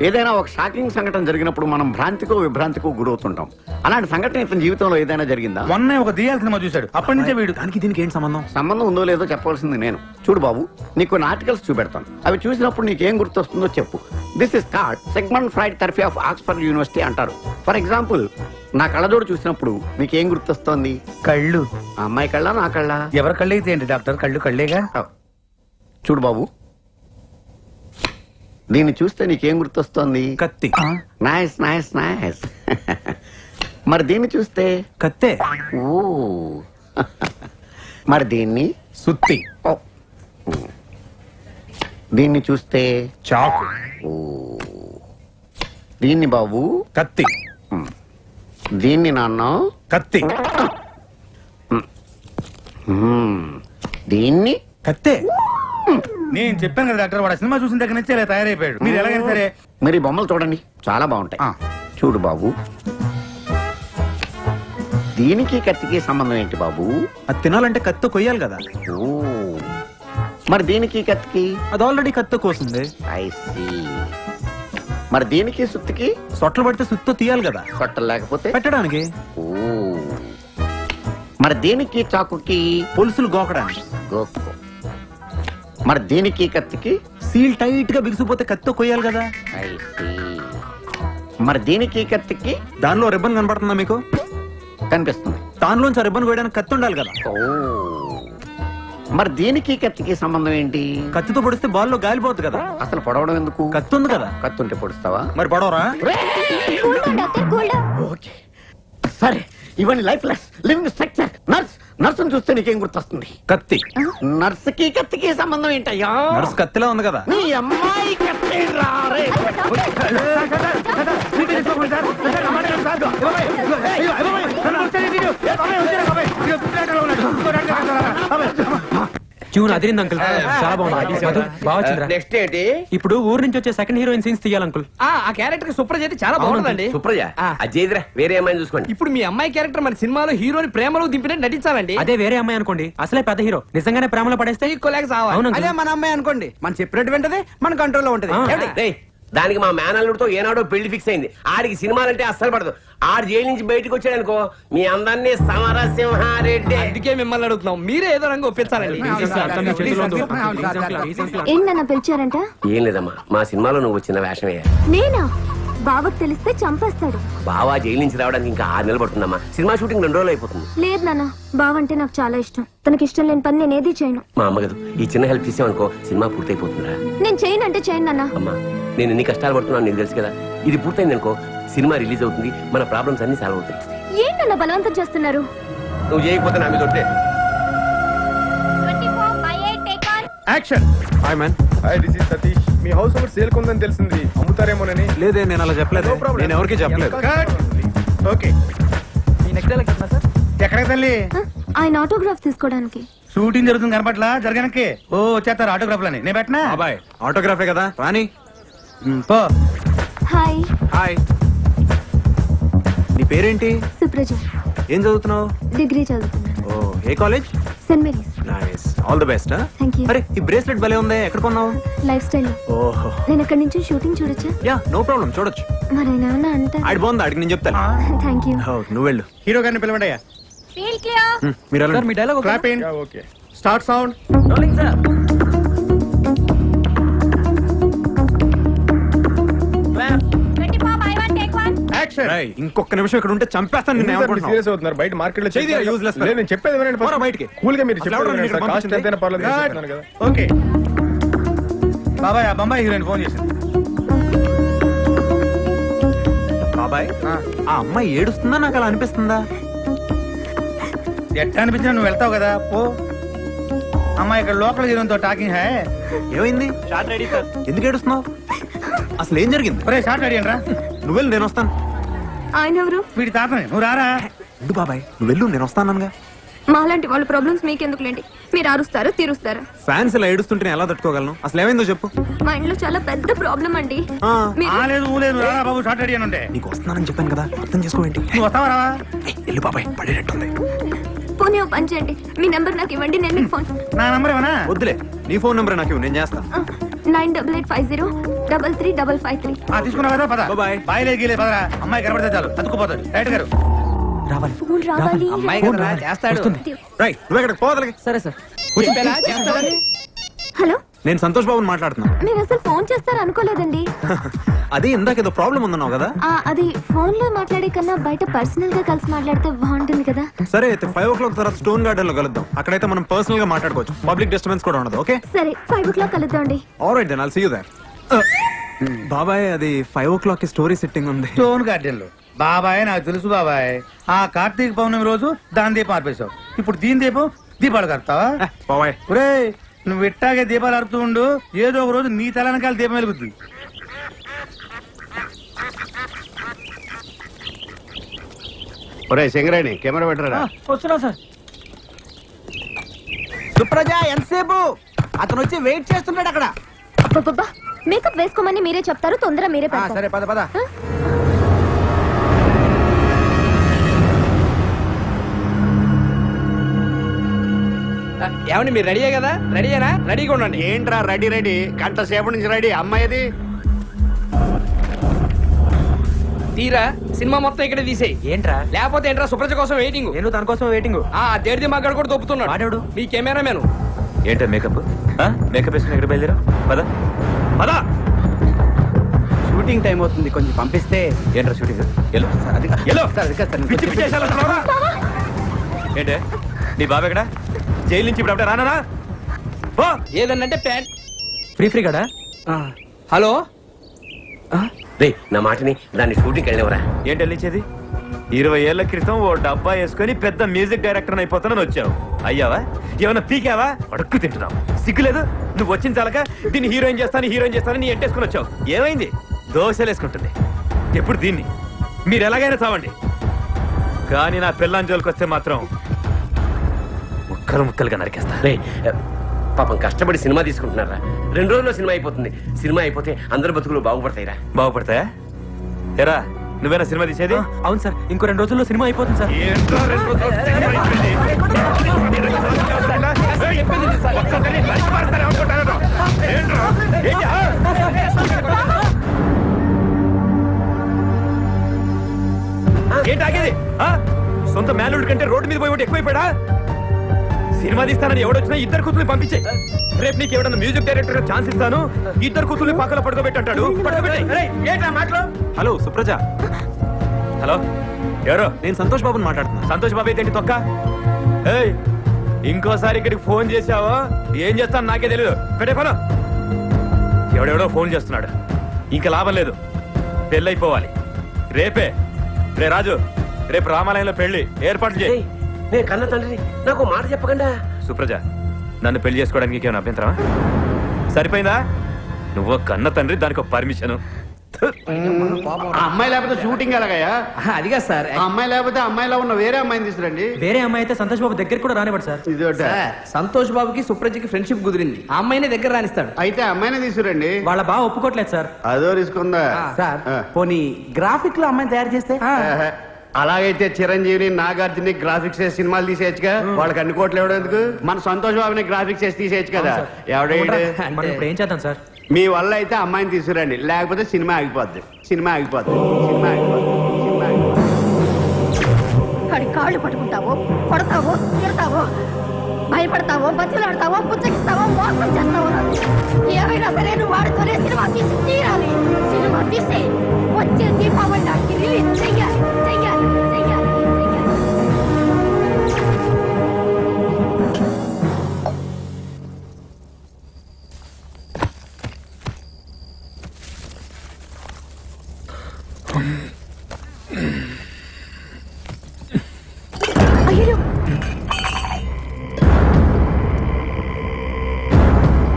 ఏదైనా ఒక షాకింగ్ సంఘటన జరిగినప్పుడు మనం భ్రాంతికో విభ్రాంతికో గురవుతుంటాం. అలాంటి సంఘటన ఇతని జీవితంలో ఏదైనా జరిగిందా? మొన్నే ఒక దియాల సినిమా చూశాడు, అప్పటి నుంచే వీడు. దానికి దీనికి ఏంటి సంబంధం? సంబంధం ఉందో లేదో చెప్పవలసింది నేను. చూడు బాబు, నీకు కొన్ని ఆర్టికల్స్ చూపెడతాను. అవి చూసినప్పుడు నీకేం గుర్తొస్తుందో చెప్పు. This is card segment fried therapy of Oxford university అంటారు. ఫర్ ఎగ్జాంపుల్, నా కళ్ళజోడు చూసినప్పుడు నీకేం గుర్తొస్తోంది? కళ్ళు. ఆ అమ్మాయి కళ్ళ, నా కళ్ళ? ఎవరి కళ్ళు అయితే ఏంటి డాక్టర్, కళ్ళు కళ్ళేగా. చూడు బాబు, దీన్ని చూస్తే నీకేం గుర్తొస్తోంది? కత్తి. Nice nice nice. మరి దీన్ని చూస్తే? కత్తే. ఓ. మరి దీన్ని? సుత్తి. దీన్ని చూస్తే? చాకు. ఓ. దీన్ని బాబు? కత్తి. దీన్ని నాన్న? కత్తి. దీన్ని? కత్తే. నేను చెప్పాను కదా డాక్టర్, వాడు సినిమా చూసిన దగ్గర నుంచి ఇలా తయారైపోయాడు. మీరు ఎలాగైనా సరే మరి బొమ్మలు చూడండి, చాలా బాగుంటాయి. చూడు బాబు, దీనికి కత్తికి సంబంధం ఏంటి బాబు? అది తినాలంటే కత్తి కొయ్యాలి కదా. ఓ. మరి దీనికి కత్తికి? అది ఆల్రెడీ కత్తి కోసింది. I see. మరి దీనికి సుత్తికి? సొట్టలు పడితే సుత్తో తీయాలి కదా. సొట్టలు లేకపోతే పెట్టడానికి. ఓ. మరి దీనికి చాకుకి? పులుసులు గోకడానికి. గోకు. మరి దీనికి కత్తికి? సీల్ టైట్ గా బిగిసిపోతే కత్తి కొయ్యాలి కదా. I see. మరి దీనికి కత్తికి? దానిలో రిబ్బన్ కనపడుతుందా మీకు? కనిపిస్తుంది. దానిలోంచి రిబ్బన్ కొయ్యడానికి కత్తి ఉండాలి కదా. ఓ. మరి దీనికి కత్తికి సంబంధం ఏంటి? కత్తితో పొడిస్తే బాల్లో గాలిపోతుంది కదా. అసలు పొడవడం ఎందుకు? కత్తి ఉంది కదా. కత్తి ఉంటే పొడుస్తావా? మరి పొడవరా? ఓకే, సరే. ఇవన్నీ లైఫ్ లెస్ లివింగ్ స్ట్రక్చర్. నర్సును చూస్తే నీకేం గుర్తొస్తుంది? కత్తి. నర్సుకి కత్తికి సంబంధం ఏంటయ్యా? నర్సు కత్తిలా ఉంది కదా. నీ అమ్మాయి కత్తి రారే. ట్యూన్ అదిరింది అంకుల్, చాలా బాగుంది. నెక్స్ట్ ఏంటి? ఇప్పుడు ఊరు నుంచి వచ్చే సెకండ్ హీరోయిన్ సీన్స్ తీయాలి అంకుల్. ఆ క్యారెక్టర్ సుప్రజ అయితే చాలా బాగుందండి. సుప్రజ అజయ్దిరా, వేరే అమ్మాయిని చూసుకోండి. ఇప్పుడు మీ అమ్మాయి క్యారెక్టర్ మన సినిమాలో హీరోని ప్రేమలో దింపినట్టు నటించాలండి. అదే వేరే అమ్మాయి అనుకోండి, అసలే పెద్ద హీరో, నిజంగానే ప్రేమలో పడేస్తే ఈక్వలాగా సావాలి. అదే మన అమ్మాయి అనుకోండి, మన చెప్పినట్టు వింటది, మన కంట్రోల్లో ఉంటది. దానికి మా మేనల్లుడితో ఏనాడో పెళ్లి ఫిక్స్ అయింది. ఆడికి సినిమాలంటే అస్సలు పడదు. ఆడు జైలు నుంచి బయటకు వచ్చాడు అనుకో, మీ అందరినీ సమరసింహారెడ్డి. అందుకే మిమ్మల్ని అడుగుతున్నాం, మీరే ఏదో రంగు ఒప్పించాలండి. ఏంటన్నా పిలిచారంట? ఏం లేదమ్మా, మా సినిమాలో నువ్వు వచ్చిన వేషమే. నేనా? బావకు తెలిస్తే చంపేస్తాడు. బావా జైలు నుంచి రావడానికి ఇంకా 6 నెలలు పడుతుందమ్మా. సినిమా షూటింగ్ 2 రోజులు అయిపోతుంది. లేదు నాన్న, బావంటే నాకు చాలా ఇష్టం. తనకి ఇష్టం లేని పని నేనేది చేయను. మా అమ్మ కదా, ఈ చిన్న హెల్ప్ చేసామనుకో సినిమా పూర్తయిపోతుందా? నేను చేయను అంటే చేయను నాన్న. అమ్మా, నేను ఎన్ని కష్టాలు పడుతున్నాను నీకు తెలుసు కదా. ఇది పూర్తయింది అనుకో, సినిమా రిలీజ్ అవుతుంది, మన ప్రాబ్లమ్స్ అన్ని సాల్వ్ అవుతాయి. ఏంటన్నా బలవంతం చేస్తున్నారు? నువ్వు చేయకపోతే నా మీద ఉంటే. Action. Hi man. Hi, this is Satish. మీ హౌస్ ఓవర్ సేల్ కొందని తెలిసింది, అమ్ముతారేమోనని. లేదే, నేను అలా చెప్పలేదు. నేను ఎవరికి చెప్పలేదు. ఓకే, ఎక్కడికి తల్లి? ఆయన ఆటోగ్రాఫ్ తీసుకోవడానికి. షూటింగ్ జరుగుతుంది కనపట్లా, జరగనక్కి. ఓ వచ్చేస్తారు ఆటోగ్రాఫ్లని. నేను పెట్టినా బాబాయ్, ఆటోగ్రాఫే కదా, రాని. పో. హాయ్. హాయ్. నీ పేరేంటి? సుప్రజ. ఏం చదువుతున్నావు? డిగ్రీ చదువుతున్నా. ఓ, ఏ college? Saint Mary's. Nice, all the best. Thank you. అరే, ఈ బ్రేస్లెట్ భలే ఉంది, ఎక్కడ కొన్నావు? Lifestyle. ఓహో. నేను ఎక్కడి నుంచి షూటింగ్ చూడొచ్చా? యా, నో ప్రాబ్లం, చూడొచ్చు. మరి ఆయన ఏమన్నా అంటే? ఆడి బాగుంది, ఆడికి నేను చెప్తాను. Thank you. నువ్వు వెళ్ళు. హీరో గారిని పిలవండి అయ్యా. మీరు వెళ్ళండి. మీ dialogue clap in. Okay, start sound. Rolling sir. Action. ఇంకొక నిమిషం ఇక్కడ ఉంటే చంపేస్తాను నిన్ను. ఏమనుకుంటున్నావు? సీరియస్ అవుతున్నారు. బయట మార్కెట్ లో చేయి, useless fellow. నేను చెప్పేది వినండి. పోరా బయటికి. కూల్ గా మీరు అసలు చెప్పేది ఎవరు వినండి. ఇక్కడ కాస్ట్ పంపించింది? ఎంతైనా పర్లేదు, నేను చెప్తున్నాను కదా. ఓకే బాబాయ్, ఆ బొంబాయి హీరోయిన్ ఫోన్ చేసింది. బాబాయ్, ఆ అమ్మాయి ఏడుస్తుందా, నాకు అలా అనిపిస్తుందా? ఎట్లా అనిపించినా నువ్వు వెళ్తావు కదా, పో. అమ్మాయి ఇక్కడ లోకల్ హీరోయిన్తో టాకింగ్ హై. ఏమైంది? Short ready sir. ఎందుకు ఏడుస్తున్నావు? అసలు ఏం జరిగింది? ఒరే షార్ట్ రెడీ రా. నువ్వెళ్ళు, నేను వస్తాను. ఆయన ఎవరు? వీడి తాతని. నువ్వు రారా. ఉండు బాబాయ్, నువ్వు వెళ్ళు, నేను వస్తానగా. మాలాంటి వాళ్ళ ప్రాబ్లమ్స్ మీకెందుకులేండి, మీరు అరుస్తారు తీరుస్తారు. ఫ్యాన్స్ ఇలా ఏడుస్తుంటే నేను ఎలా తట్టుకోగలను? అసలు ఏమైందో చెప్పు. మా ఇంట్లో చాలా పెద్ద ప్రాబ్లం అండి. లేదు రా బాబు, షార్ట్ రెడీ అని ఉంటే. నీకు వస్తున్నానని చెప్పాను కదా, అర్థం చేసుకోండి. నువ్వు వస్తావా రావా? వెళ్ళు బాబాయ్, పడేటట్టుంది. పోనీ ఓ పని చేయండి, మీ నెంబర్ నాకు ఇవ్వండి, నేను మీకు ఫోన్. నా నంబర్ ఏమన్నా? వద్దులే, నీ ఫోన్ నెంబర్ నాకు ఇవ్వు, నేను చేస్తా. 9850335553. తీసుకున్నావు కదా పద బాయ్ గీలే పదరా అమ్మాయి కనబడితే చాలు అతుక్కుపోతుంది రైట్ గారు ఫోన్ రావాలి. అమ్మాయి కదరా చేస్తాడు. రైట్ నువ్వు ఎక్కడికి పోదలకి. సరే సార్. హలో, నేను సంతోష్ బాబుని మాట్లాడుతున్నా. మీరు అసలు ఫోన్ చేస్తారు అనుకోలేదండి. అది ఇందాక ఏదో ప్రాబ్లం ఉందన్నావు కదా. అది ఫోన్ లో మాట్లాడే కన్నా బయట పర్సనల్ గా కలిసి మాట్లాడితే బాగుంటుంది కదా. సరే అయితే 5 o'clock తర్వాత స్టోన్ గార్డెన్ లో కలుద్దాం. అక్కడైతే మనం పర్సనల్ గా మాట్లాడుకోవచ్చు. పబ్లిక్ డిస్టర్బెన్స్ కూడా ఉండదు. ఓకే సరే 5 o'clock కలుద్దాండి. Alright then I'll see you there. బాబాయ్ అది 5 o'clock కి స్టోరీ సెట్టింగ్ ఉంది. స్టోన్ గార్డెన్ లో బాబాయ్ నాకు తెలుసు బాబాయ్. ఆ కార్తీక పౌర్ణమి రోజు దాని దీపం ఆర్పేశావు. ఇప్పుడు దీని దీపం దీపాలు కడతావా బాబాయ్? ఒరే నువ్వు ఇట్టాగే దీపాలు అరుపుతూ ఉండు. ఏదో ఒక రోజు నీ తలనకాల దీపం వెలుగుతుంది. ఒరే సింగరేణి కెమెరా పెట్టరా. వస్తున్నా సార్. సుప్రజ ఎంతసేపు? అతను వచ్చి వెయిట్ చేస్తున్నాడు అక్కడ. అబ్బబ్బబ్బా, మేకప్ వేసుకోమని మీరే చెప్తారు, తొందర మీరే పెడతారు. సరే పద పద. ఏమండి మీరు రెడీయే కదా? రెడీయేనా? రెడీగా ఉండండి. ఏంట్రా రెడీ రెడీ? గంట సేపు నుంచి రెడీ. అమ్మాయిది తీరా సినిమా మొత్తం ఇక్కడ తీసేయి. ఏంట్రా? లేకపోతే ఏంట్రా సుప్రజ కోసం వెయిటింగ్. నేను తన కోసం వెయిటింగ్. దేడిది మగ్గాడు కూడా దొప్పుతున్నాడు. వాడేవాడు? మీ కెమెరామెన్. ఏంటో మేకప్ మేకప్ వేసుకుని ఎక్కడ బయలుదేరా? పద పద. షూటింగ్ టైం అవుతుంది, కొంచెం పంపిస్తే. ఏంట్రా షూటింగ్? ఏంటే నీ బాబు ఎక్కడ? జైలు నుంచి ఇప్పుడు అప్పుడే రానా? ఏదన్నంటే ప్యాంట్ ఫ్రీ కదా. హలో రే నా మాటని దాన్ని షూటింగ్ వెళ్ళేవరా? ఏంటి వెళ్ళించేది? 20 ఏళ్ల క్రితం ఓ డబ్బా వేసుకుని పెద్ద మ్యూజిక్ డైరెక్టర్ అయిపోతానని వచ్చావు. అయ్యావా? ఏమన్నా పీకావా? అడుక్కు తింటున్నావు. సిగ్గులేదు? నువ్వు వచ్చిన చాలక దీన్ని హీరోయిన్ చేస్తాను నీ ఎంటేసుకుని వచ్చావు. ఏమైంది? దోశలు వేసుకుంటుంది. ఎప్పుడు దీన్ని మీరు ఎలాగైనా చావండి, కానీ నా పిల్లని జోలికి వస్తే మాత్రం ముక్కలుగా నరికేస్తా. రే పాపం కష్టపడి సినిమా తీసుకుంటున్నారా? 2 రోజుల్లో సినిమా అయిపోతుంది. సినిమా అయిపోతే అందరి బతుకులు బాగుపడతాయిరా. బాగుపడతాయా? ఎరా నువ్వేనా సినిమా తీసేది? అవును సార్, ఇంకో 2 రోజుల్లో సినిమా అయిపోతుంది సార్. ఏంటి ఆగేది? సొంత మేలుడి కంటే రోడ్డు మీద పోయి ఎక్కువైపోయాడా? సినిమా తీస్తానని ఎవడొచ్చినా 2 కూతుర్ని పంపించే. రేపు నీకు ఎవడన్నా మ్యూజిక్ డైరెక్టర్ ఛాన్స్ ఇస్తాను, 2 కూతుర్ని పక్కన పడుకోబెట్టాడు. హలో సుప్రజ. హలో ఎవరో? నేను సంతోష్ బాబుని మాట్లాడుతున్నా. సంతోష్ బాబు అయితే తొక్క. ఏయ్ ఇంకోసారి ఇక్కడికి ఫోన్ చేసావో ఏం చేస్తాను నాకే తెలియదు. పెట్టే ఫోన్. ఎవడెవడో ఫోన్ చేస్తున్నాడు. ఇంకా లాభం లేదు, పెళ్ళైపోవాలి రేపే. రే రాజు, రేపు రామాలయంలో పెళ్లి ఏర్పాట్లు చేయి. నేను కన్న తండ్రి, నాకు మాట చెప్పకుండా. సుప్రజ, నన్ను పెళ్లి చేసుకోవడానికి ఏమైనా అభ్యంతరమా? సరిపోయిందా? నువ్వు కన్న తండ్రి, దానికి ఒక పర్మిషన్. అమ్మాయి లేకపోతే షూటింగ్ ఎలాగయ్యా? అదిగా సార్, అమ్మాయి లేకపోతే అమ్మాయిలో ఉన్న వేరే అమ్మాయిని తీసుకురండి. వేరే అమ్మాయి అయితే సంతోష్ బాబు దగ్గర కూడా రానివ్వడు సార్. సంతోష్ బాబుకి సుప్రజకి ఫ్రెండ్షిప్ కుదిరింది. ఆ అమ్మాయినే దగ్గర రానిస్తాడు. అయితే అమ్మాయినే తీసుకురండి. వాళ్ళ బావ ఒప్పుకోవట్లేదు సార్. అదో రిస్క్ ఉందా సార్? పోనీ గ్రాఫిక్ లో అమ్మాయిని తయారు చేస్తే? అలాగైతే చిరంజీవిని నాగార్జుని గ్రాఫిక్స్ చేసి సినిమాలు తీసేయచ్చు. వాళ్ళకి అన్ని కోట్లు ఎవడు ఎందుకు? మన సంతోష్ బాబుని గ్రాఫిక్స్ చేసి తీసేయచ్చు కదా. ఎవడేంటి? మనం ఇప్పుడు ఏం చేద్దాం సార్? మీ వల్ల అయితే అమ్మాయిని తీసుకురండి, లేకపోతే సినిమా ఆగిపోద్ది. కాళ్ళు పట్టుకుంటావో, కొడతావో, తిడతావో, భయపడతావో, బతిలాడతావో, పుచ్చగిస్తావో, మోసం చేస్తావో, ఏమైనా సరే నువ్వు వాడితోనే సినిమా తీసి తీరాలి. సినిమా తీసి వచ్చే దీపావళి నాటికి రిలీజ్ చెయ్యాలి. అయ్యో,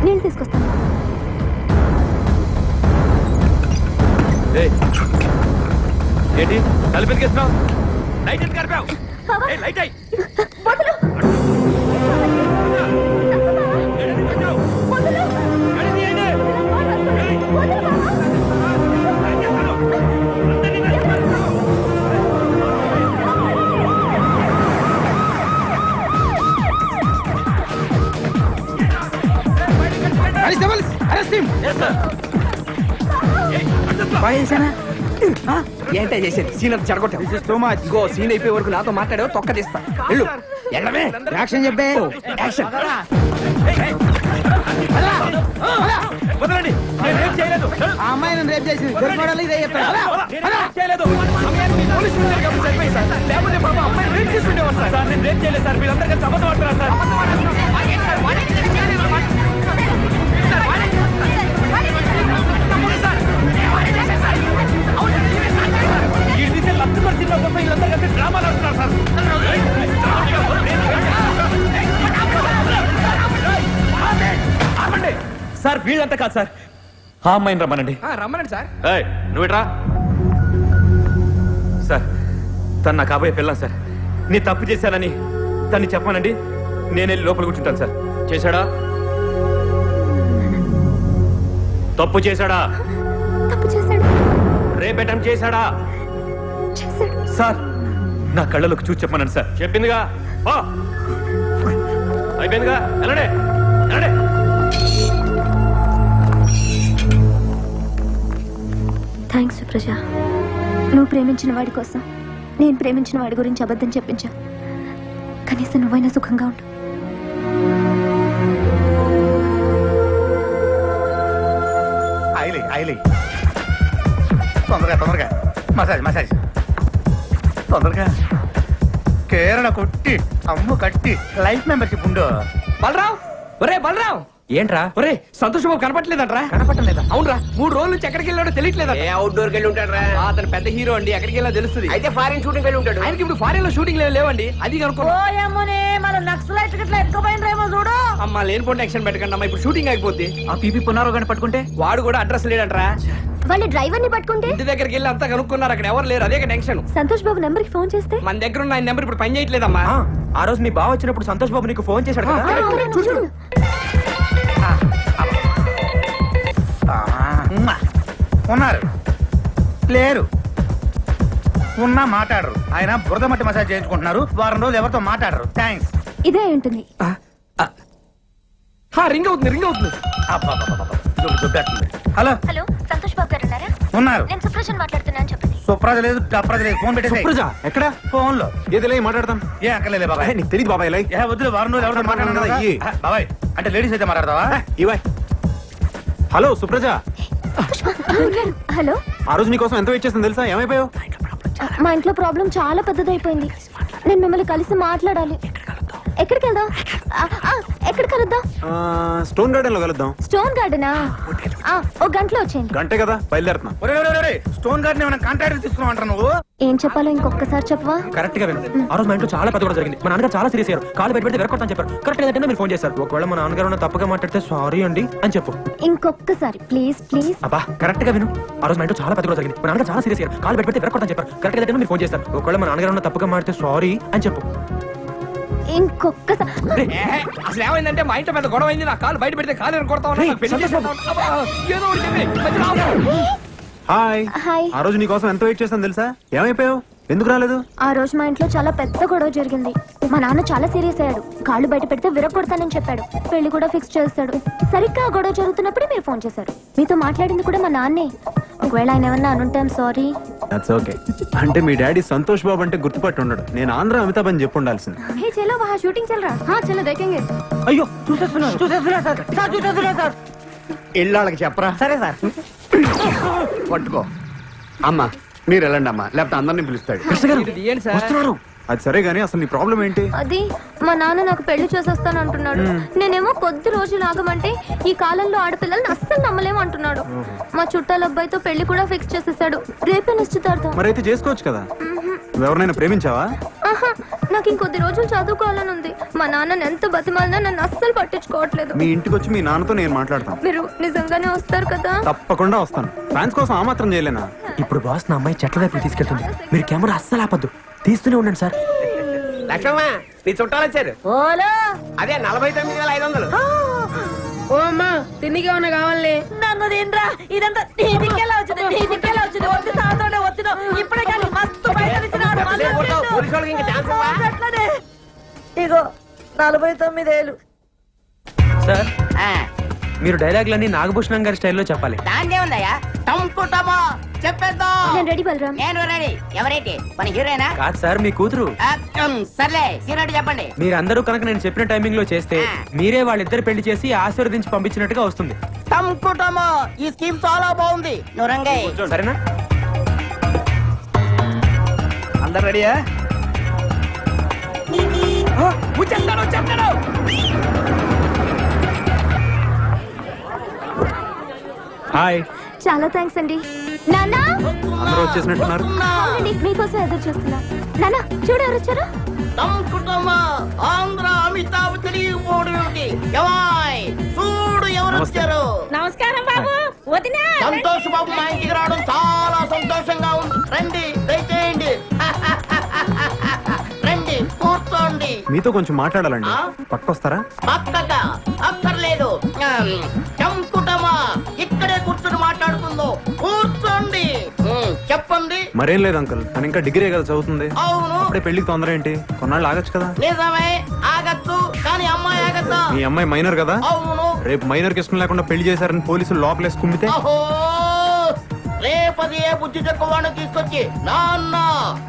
నేను తీసుకొస్తాను. ఏంటి కలిపెతికేస్తున్నావు? లైట్ ఎందుకు కలిపావు? లైట్ అయ్యి అరే ఏంటే చేసేది సీన్ అంతా చెడగొట్టావు ఇగో సీన్ అయిపోయే వరకు నాతో మాట్లాడావు తొక్క తీస్తా వెళ్ళు వెళ్ళమే యాక్షన్ చెప్పే యాక్షన్ వదలండి నేను ఏం చేయలేదు ఆ అమ్మాయి నన్ను రేపు చేసింది దొరికిపోవడాలు ఇదే చెప్తాను చేయలేదు పోలీసులు ఉన్నారు కాబట్టి సరిపోయింది సార్ లేకపోతే బాబా అమ్మాయి రేప్ చేసుకునేవారు సార్ నేను రేప్ చేయలేదు సార్ వీళ్ళందరూ కలిసి అబద్ధం ఆడుతున్నారు సార్ ఈ తీసే లక్ష సినిమా కోసం వీళ్ళందరూ కలిసి డ్రామాలు ఆడుతున్నారు సార్ సార్ వీళ్ళంతా కాదు సార్ ఆ అమ్మాయిని రమ్మనండి రమ్మనండి సార్ నువ్వుట్రా సార్ తను నా కాబోయే పిల్లం సార్ నీ తప్పు చేశానని తన్ని చెప్పానండి నేనే లోపల కూర్చుంటాను సార్ చేశాడా తప్పు చేశాడా రేప్ అటెంప్ట్ చేశాడా సార్ నా కళ్ళలోకి చూసి చెప్పమనండి సార్ చెప్పిందిగా అయిపోయిందిగా వెళ్ళండి వెళ్ళండి థ్యాంక్స్ సుప్రజ నువ్వు ప్రేమించిన వాడి కోసం నేను ప్రేమించిన వాడి గురించి అబద్ధం చెప్పించా కనీసం నువ్వైనా సుఖంగా ఉండు తొందరగా మసాజ్ తొందరగా కేరళ కొట్టి అమ్ము కట్టి లైఫ్ మెంబర్షిప్ ఉండు బలరావు ఒరే బలరావు ఏంట్రా ఒరే సంతోష్ బాబు కనపట్లేదంట్రా కనపట్టలేదా అవునరా 3 రోజుల నుంచి ఎక్కడికి వెళ్ళాడో తెలియట్లేదా ఏ అవుట్డోర్ వెళ్ళి ఉంటాడు రా అతను పెద్ద హీరో అండి ఎక్కడికి వెళ్ళా తెలుస్తుంది అయితే ఫారిన్ షూటింగ్ వెళ్ళి ఉంటాడు ఆయనకి ఇప్పుడు ఫారిన్ లో షూటింగ్ లేవండి అది చూడు అమ్మా లేని పోటీ యాక్షన్ పెట్టకండి అమ్మా ఇప్పుడు షూటింగ్ అయిపోద్ది ఆ పీపీ పున్నారో కానీ పట్టుకుంటే వాడు కూడా అడ్రస్ లేడంట్రా వాళ్ళ డ్రైవర్ ని పట్టుకుంటే ఇంటి దగ్గరికి వెళ్ళి అంతా కనుక్కున్నారు అక్కడ ఎవరు లేరు అదే టెన్షన్ సంతోష్ బాబు నెంబర్ కి ఫోన్ చేస్తే మన దగ్గర ఉన్న ఆయన నెంబర్ ఇప్పుడు పని చేయట్లేదమ్మా ఆ రోజు నీ బావ వచ్చినప్పుడు సంతోష్ బాబు నీకు ఫోన్ చేశాడు కదా ఉన్నారు లేరు ఉన్నా మాట్లాడరు ఆయన బురద మట్టి మసాజ్ చేయించుకుంటున్నారు వారం రోజులు ఎవరితో మాట్లాడరు థ్యాంక్స్ ఇదే ఉంటుంది రింగ్ అవుతుంది హలో హలో సంతోష్ బాబు గారు ఉన్నారా ఉన్నారు నేను సుప్రజన్ మాట్లాడుతున్నాను చెప్పండి సుప్రజ లేదు డప్రజ లేదు ఫోన్ పెట్టేసి సుప్రజ ఎక్కడ ఫోన్ లో ఏదిలే మాట్లాడతాం ఏ అక్కర్లేదు బాబాయ్ నీకు తెలియదు బాబాయ్ లై వద్దు వారం రోజులు ఎవరితో మాట్లాడను కదా బాబాయ్ అంటే లేడీస్ అయితే మాట్లాడతావా ఇవాయ్ హలో సుప్రజ హలో ఆ రోజు నీకోసం ఎంత వెయిట్ చేస్తాను తెలుసా ఏమైపోయావు మా ఇంట్లో ప్రాబ్లం చాలా పెద్దదైపోయింది నేను మిమ్మల్ని కలిసి మాట్లాడాలి ఎక్కడికి వెళ్దాం ఎక్కడ కలుద్దాం స్టోన్ గార్డెన్ లో కలుద్దాం స్టోన్ గార్డెనా ఒక గంటలో వచ్చేయండి గంటే కదా బయలుదేరుతున్నా స్టోన్ గార్డెన్ ఏమైనా కాంట్రాక్ట్ తీసుకున్నావు నువ్వు ఏం చెప్పాలో ఇంకొకసారి చెప్పవా కరెక్ట్ గా విను ఆ రోజు మా ఇంట్లో చాలా పెద్ద కూడా జరిగింది మా నాన్నగారు చాలా సీరియస్ అయ్యారు కాలు పెట్టి పెడితే వెరకొడతాను చెప్పారు కరెక్ట్ ఏంటంటే మీరు ఫోన్ చేశారు ఒకవేళ మా నాన్నగారు తప్పుగా మాట్లాడితే సారీ అండి అని చెప్పు ఇంకొకసారి ప్లీజ్ ప్లీజ్ అబ్బా కరెక్ట్ గా విను ఆ రోజు మా ఇంట్లో చాలా పెద్ద కూడా జరిగింది మా నాన్నగారు చాలా సీరియస్ అయ్యారు కాలు పెట్టి పెడితే వెరకొడతాను చెప్పారు కరెక్ట్ ఏంటంటే మీరు ఫోన్ చేస్తారు ఒకవేళ మా నాన్నగారు తప్పుగా మాట్లాడితే సారీ అని చెప్పు ఇంకొకసారి అసలు ఏమైందంటే మా ఇంట్లో పెద్ద గొడవ అయింది నా కాలు బయట పెడితే కాలు కొడతా హాయ్ ఆ రోజు నీకోసం ఎంత వెయిట్ చేస్తాను తెలుసా ఏమైపోయావు ఎందుకు రాలేదు ఆ రోజు మా ఇంట్లో చాలా పెద్ద గొడవ జరిగింది మా నాన్న చాలా సీరియస్ అయ్యాడు కాళ్ళు బయట పెడితే విరగొడతానని చెప్పాడు పెళ్లి కూడా ఫిక్స్ చేస్తాడు సరిగ్గా ఆ గొడవ జరుగుతున్నప్పుడే మీరు ఫోన్ చేశారు మీతో మాట్లాడింది కూడా మా నాన్నే ఒకవేళ ఆయన ఏమన్నా అనుంటాం సారీ దట్స్ ఓకే అంటే మీ డాడీ సంతోష్ బాబు అంటే గుర్తుపట్టి ఉండడు నేను ఆంధ్ర అమితాబ్ అని చెప్పి ఉండాల్సింది హే చలో వహా షూటింగ్ చల్ రహా చలో దేఖేంగే అయ్యో చూసేస్తున్నా సార్ ఇళ్ళకి చెప్పరా సరే సార్ పట్టుకో అమ్మా మీరు వెళ్ళండి అమ్మా లేకపోతే అందరినీ పిలుస్తాడు అది సరే గానీ అసలు నీ ప్రాబ్లం ఏంటి అది మా నాన్న నాకు పెళ్లి చేసేస్తాను అంటున్నాడు నేనేమో కొద్ది రోజులు ఆగమంటే ఈ కాలంలో ఆడపిల్లల్ని అస్సలు నమ్మలేము అంటున్నాడు మా చుట్టాల అబ్బాయితో పెళ్లి కూడా ఫిక్స్ చేసేసాడు రేపే నిశ్చితార్థం మరైతే చేసుకోవచ్చు కదా ఎవరినైనా ప్రేమించావా నాకు ఇంకొద్ది రోజులు చదువుకోవాలని ఉంది మా నాన్న ఎంత బతిమాలినా నన్ను అస్సలు పట్టించుకోవట్లేదు మీ ఇంటికి వచ్చి మీ నాన్నతో నేను మాట్లాడతాను మీరు నిజంగానే వస్తారు కదా తప్పకుండా వస్తాను ఫ్యాన్స్ కోసం ఆ మాత్రం చేయలేనా ఇప్పుడు బాస్ నా అమ్మాయి చెట్ల వైపు తీసుకెళ్తుంది మీరు కెమెరా అస్సలు ఆపద్దు తీస్తూనే ఉండండి సార్ లక్ష్మమ్మ నీ చుట్టాలు వచ్చారు అదే 49,500 ఓ అమ్మా తిండికి ఏమన్నా కావాలి నన్ను తినరా ఇదంతా నీదికెలా వచ్చింది వచ్చి సాతోనే వచ్చిన ఇప్పుడే కానీ మస్తు అట్లనే ఇగో 49,000 సార్ మీరు డైలాగ్లన్నీ నాగభూషణం గారి స్టైల్లో చెప్పాలి. దాందే ఉందయ్యా టంపుటమో చెప్పేద్దాం. నేను రెడీ బలరాం. నేను రెడీ. ఎవరైతే మన హీరోయినా? కాదు సార్, మీ కూతురు. సర్లే హీరోయిన్ చెప్పండి. మీరందరూ కనుక నేను చెప్పిన టైమింగ్ లో చేస్తే మీరే వాళ్ళిద్దరు పెళ్లి చేసి ఆశీర్వదించి పంపించినట్టుగా వస్తుంది. టంపుటమో ఈ స్కీమ్ చాలా బాగుంది. నువ్వు రంగయ్య. సరేనా? అందరు రెడీయా? వచ్చేస్తాడు. హాయ్. చాలా థ్యాంక్స్ అండి. నానా అందరూ వచ్చేసినట్టున్నారు. అవునండి, మీకోసం ఎదురు చూస్తున్నా. నానా చూడు ఎవరు వచ్చారు. ఆంధ్ర అమితాబ్ తెలియకపోవడం ఏమిటి? ఎవాయ్ చూడు ఎవరు వచ్చారు. నమస్కారం బాబు. వదినా సంతోష్ బాబు మా ఇంటికి రావడం చాలా సంతోషంగా ఉంది. రండి దయచేయండి. రండి కూర్చోండి. మీతో కొంచెం మాట్లాడాలండి. పక్కొస్తారా? పక్కక అక్కర్లేదు. చంకుటమా ఇక్కడే కూర్చొని మాట్లాడుకుందాం. కూర్చోండి. చెప్పండి. మరేం లేదు అంకుల్, తను ఇంకా డిగ్రీ కదా చదువుతుంది. అవును. అప్పుడే పెళ్లికి తొందర ఏంటి? కొన్నాళ్ళు ఆగచ్చు కదా. నిజమే ఆగచ్చు, కానీ అమ్మాయి ఆగద్దా? మీ అమ్మాయి మైనర్ కదా. అవును. రేపు మైనర్ కి ఇష్టం లేకుండా పెళ్లి చేశారని పోలీసులు లోపలేసి కుమ్మితే రేపది ఏ బుద్ధి చెక్కవాడిని తీసుకొచ్చి నాన్న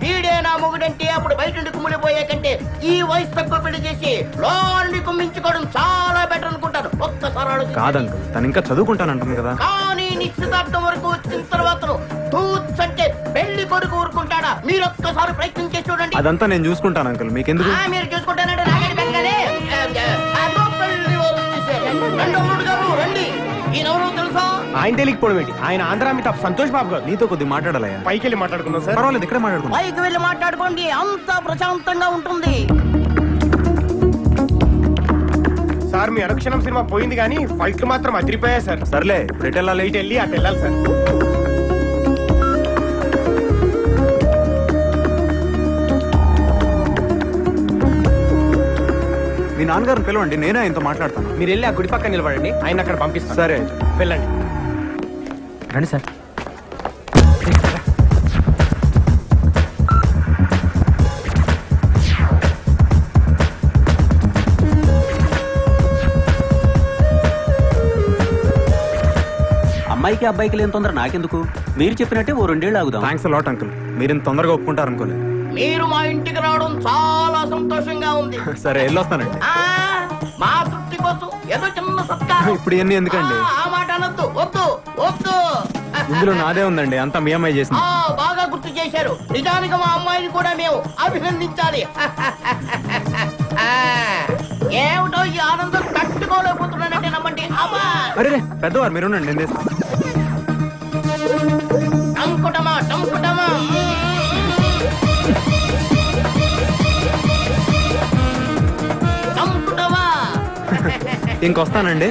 వీడే నా మొగుడంటే అప్పుడు బయట నుండి కుమ్మిడిపోయే కంటే ఈ వయసు తక్కువ పెళ్లి చేసి లోని కుమ్మించుకోవడం చాలా బెటర్ అనుకుంటాను. ఒక్కసారి కాదంకుల్, తను ఇంకా చదువుకుంటానంటుంది కదా. కానీ నిశ్చితార్థం వరకు వచ్చిన తర్వాత కూర్చంటే పెళ్లి కొడుకు ఊరుకుంటాడా? మీరు ఒక్కసారి ప్రయత్నం చేసి చూడండి. అదంతా నేను చూసుకుంటాను అంకుల్, మీకెందుకు? మీరు చూసుకుంటానంటే నాగడి బెంగనే. రండి. ఈయనెవరో తెలుసా? ఆయన తెలియకపోవడం ఏంటి? ఆయన ఆంధ్ర అమితాబ్ సంతోష్ బాబు గారు. నీతో కొద్దిగా మాట్లాడాలయ్యా. పైకి వెళ్ళి మాట్లాడుకుందాం సార్. పర్వాలేదు, ఇక్కడే మాట్లాడుకుందాం. పైకి వెళ్ళి మాట్లాడుకోండి, అంతా ప్రశాంతంగా ఉంటుంది. సార్ మీ అనుక్షణం సినిమా పోయింది కానీ ఫైట్లు మాత్రం అదిరిపోయాయి సార్. సర్లే ఇప్పుడు ఎటు వెళ్ళాలి? ఇటు వెళ్ళి అటు వెళ్ళాలి సార్. మీ నాన్నగారిని పిలవండి, నేనే ఆయనతో మాట్లాడతాను. మీరు వెళ్ళి ఆ గుడి పక్కన నిలబడండి, ఆయన అక్కడ పంపిస్తాను. సరే వెళ్ళండి. రండి సార్. అమ్మాయికి అబ్బాయికి లేని తొందర నాకెందుకు? మీరు చెప్పినట్టే ఓ 2 ఏళ్ళు ఆగుదాం. థ్యాంక్స్ అలాట్ అంకుల్, మీరు ఇంత తొందరగా ఒప్పుకుంటారు అనుకోలేదు. మీరు మా ఇంటికి రావడం చాలా సంతోషంగా ఉంది. సరే వెళ్ళొస్తానండి. మా తృప్తి కోసం ఏదో చిన్న సత్కారం. ఇప్పుడు ఇవన్నీ ఎందుకండి? ఆ మాట అనొద్దు. వద్దు వద్దు. ఇందులో నాదే ఉందండి, అంతా మీ అమ్మాయి చేసింది. బాగా గుర్తు చేశారు. నిజానికి మా అమ్మాయిని కూడా మేము అభినందించాలి. ఏమిటో ఈ ఆనందం తట్టుకోలేకపోతున్నానంటే నమ్మండి. అరే పెద్దవారు మీరు ఉండండి, నేను చేస్తాను. టంకుటమా టంకుటమా. ఇంకొస్తానండి.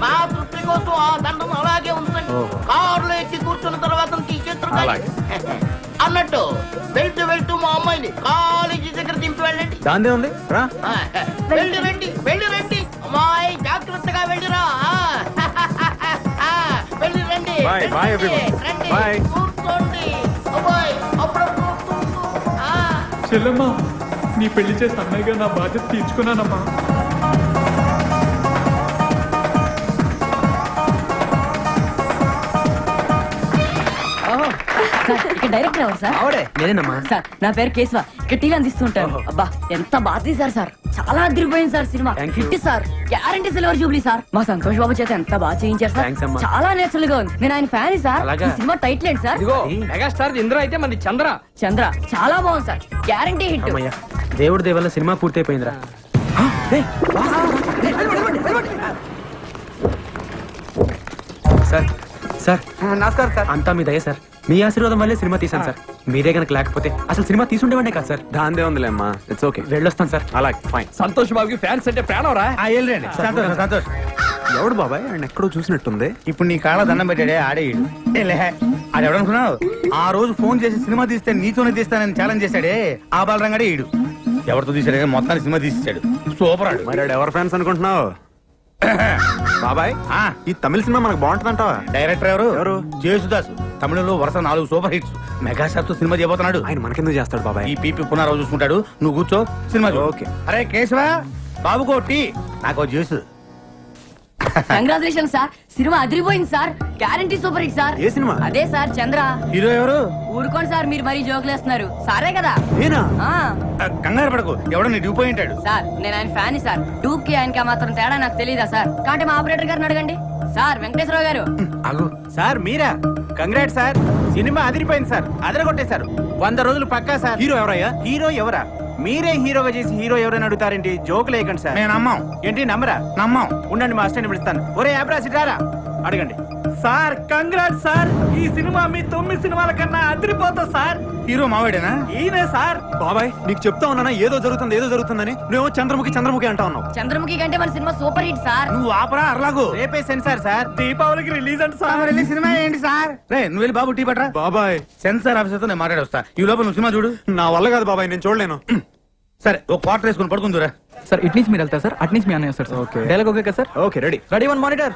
మా తృప్తి కోసం ఆ దండం అలాగే ఉంచండి. కారులో ఎక్కి కూర్చున్న తర్వాత తీసేస్తారు. అన్నట్టు వెళ్తూ మా అమ్మాయిని కాలేజీ దగ్గర దింపి వెళ్ళండి. దాందే ఉంది రా. వెళ్ళి అమ్మాయి జాగ్రత్తగా వెళ్ళిరా. వెళ్ళి రండి. కూర్చోండి. అబ్బాయి అప్పుడప్పుడు చెల్లమ్మా, నీ పెళ్లి చేసి అన్నయ్యగా నా బాధ్యత తీర్చుకున్నానమ్మా. డైరెక్టర్ ఎవరు సార్? ఆవిడే. నేనేనమ్మా. సార్ నా పేరు కేశవ, ఇక్కడ టీవీ అందిస్తుంటాను. అబ్బా ఎంత బాగా తీశారు సార్, చాలా అదిరిపోయింది sir cinema. Hit sir, guarantee silver Jubilee sir. మా సంతోష్ బాబు చేత ఎంత బాగా చేయించారు సార్, చాలా నేచురల్ గా ఉంది. నేను ఆయన ఫ్యాన్ సార్. ఈ సినిమా టైటిల్ ఏంటి సార్? మెగాస్టార్ ఇంద్ర అయితే మంది చంద్ర. చాలా బాగుంది సార్, గ్యారంటీ హిట్. దేవుడి దేవల్ల సినిమా పూర్తయిపోయిందిరా. సార్ సార్ నమస్కారం సార్. అంతా మీ దయ సార్, మీ ఆశీర్వాదం వల్లే సినిమా తీసాను సార్. మీరే కనుక లేకపోతే అసలు సినిమా తీసుండేవాడే కాదు సార్. దాందే ఉందిలే అమ్మా, ఇట్స్ ఓకే. వెళ్ళొస్తాను సార్. అలాగే ఫైన్. సంతోష్ బాబుకి ఫ్యాన్స్ అంటే ప్రాణం రా. సంతోష్ ఎవడు బాబాయ్? ఆయన ఎక్కడో చూసినట్టుంది. ఇప్పుడు నీ కాళ్ళ దండం పెట్టాడే ఆడేయుడు. అది ఎవడనుకున్నావు? ఆ రోజు ఫోన్ చేసి సినిమా తీస్తే నీతోనే తీస్తానని ఛాలెంజ్ చేశాడే ఆ బాలరంగాడే ఈడు. ఎవరితో తీసాడే మొత్తాన్ని సినిమా తీసాడు. సూపర్ ఆడు. మరి ఎవరు ఫ్యాన్స్ అనుకుంటున్నావు బాబాయ్? ఈ తమిళ సినిమా మనకు బాగుంటుందంటావా? డైరెక్టర్ ఎవరు? జేసుదాస్. తమిళంలో వరుస 4 సూపర్ హిట్స్. మెగాస్టార్ తో సినిమా చేయబోతున్నాడు. ఆయన మనకెందుకు చేస్తాడు బాబాయ్? ఈ పీపీ పునరావు చూసుకుంటాడు, నువ్వు కూర్చో సినిమా. ఓకే. అరే కేశవ, బాబుకో టీ, నాకో జ్యూస్. కంగ్రాచులేషన్ సార్, సినిమా అదిరిపోయింది sir, guarantee super hit sir. ఏ సినిమా? అదే సార్ చంద్ర. హీరో ఎవరు? ఊరుకోండి సార్, మీరు మరీ జోకులు వేస్తున్నారు. సారే కదా. నేనా? కంగారు పడకు, ఎవడో నీ డ్యూపోయి ఉంటాడు. సార్ నేను ఆయన ఫ్యాన్ సార్, డూప్ కి ఆయనకి మాత్రం తేడా నాకు తెలియదా సార్? కాబట్టి మా ఆపరేటర్ గారిని అడగండి. సార్ వెంకటేశ్వరరావు గారు. సార్ మీరా? కంగ్రాట్ సార్, సినిమా అదిరిపోయింది సార్, అదరగొట్టేశారు. 100 రోజులు పక్కా సార్. హీరో ఎవరయ్యా? హీరో ఎవరా? మీరే హీరోగా చేసి హీరో ఎవరైనా అడుగుతారేంటి? జోకులు వేయకండి సార్. నేను నమ్మం. ఏంటి నమ్మరా? నమ్మం. ఉండండి, మా అసిస్టెంట్ పిలుస్తాను. ఒరే యాబ్రా సిటారా, అడగండి. సార్ కంగ్రాట్ సార్, ఈ సినిమా మీ 9 సినిమాల కన్నా అదిరిపోతా సార్. హీరో మావాడేనా? ఈయనే సార్. బాబాయ్ నీకు చెప్తా ఉన్నానా ఏదో జరుగుతుందని, నువ్వేమో చంద్రముఖి అంటా ఉన్నావు. చంద్రముఖి కంటే మన సినిమా సూపర్ హిట్ సార్. నువ్వు ఆపరా అర్లాగు. రేపే సెన్సార్ సార్, దీపావళికి రిలీజ్ అంట సార్. రిలీజ్ సినిమా ఏంటి సార్? రే నువ్వు వెళ్ళి బాబు టీ పట్రా. బాబాయ్ సెన్సార్ ఆఫీసర్ తో నేను మాట్లాడొస్తా. ఈ లోపల నువ్వు సినిమా చూడు. నా వల్ల కాదు బాబాయ్, నేను చూడలేను. సరే ఒక క్వార్టర్ వేసుకుని పడుకుందురా. సార్ ఇట్ నుంచి మీరు వెళ్తారు సార్, అట్ నుంచి మీ అన్నయ్య వస్తారు సార్. ఓకే డైలాగ్ ఓకే కదా sir? Okay ready. Ready 1 monitor.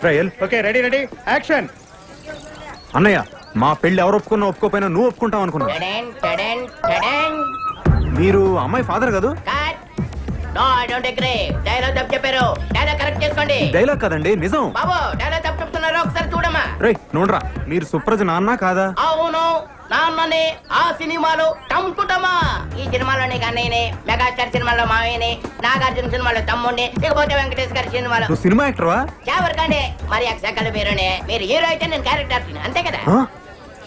Trial. Okay ready action. అన్నయ్య మా పెళ్లి ఎవరు ఒప్పుకున్నా ఒప్పుకోపోయినా నువ్వు ఒప్పుకుంటావు అనుకున్నా. మీరు అమ్మాయి ఫాదర్ కాదు? No I don't agree. Dialogue తప్పు చెప్పారు, డైలాగ్ కరెక్ట్ చేసుకోండి. డైలాగ్ కదండి నిజం. బాబు డైలాగ్ తప్పు చెప్తున్నారు, ఒకసారి చూడమ్మా. రేయ్ నోడ్రా, మీరు సుప్రజ నాన్న కాదా? అవును నాన్ననే. ఆ సినిమాలో టంకుటమా, ఈ సినిమాలోని అన్నయ్యనే, మెగాస్టార్ సినిమాలో మావయ్యనే, నాగార్జున సినిమాలో తమ్ముడిని, ఇకపోతే వెంకటేష్ గారి సినిమాలో. నువ్వు సినిమా యాక్టర్వా? ఎవరికండి మరి అక్షకల పేరునే. మీరు హీరో అయితే నేను క్యారెక్టర్ అంతే కదా.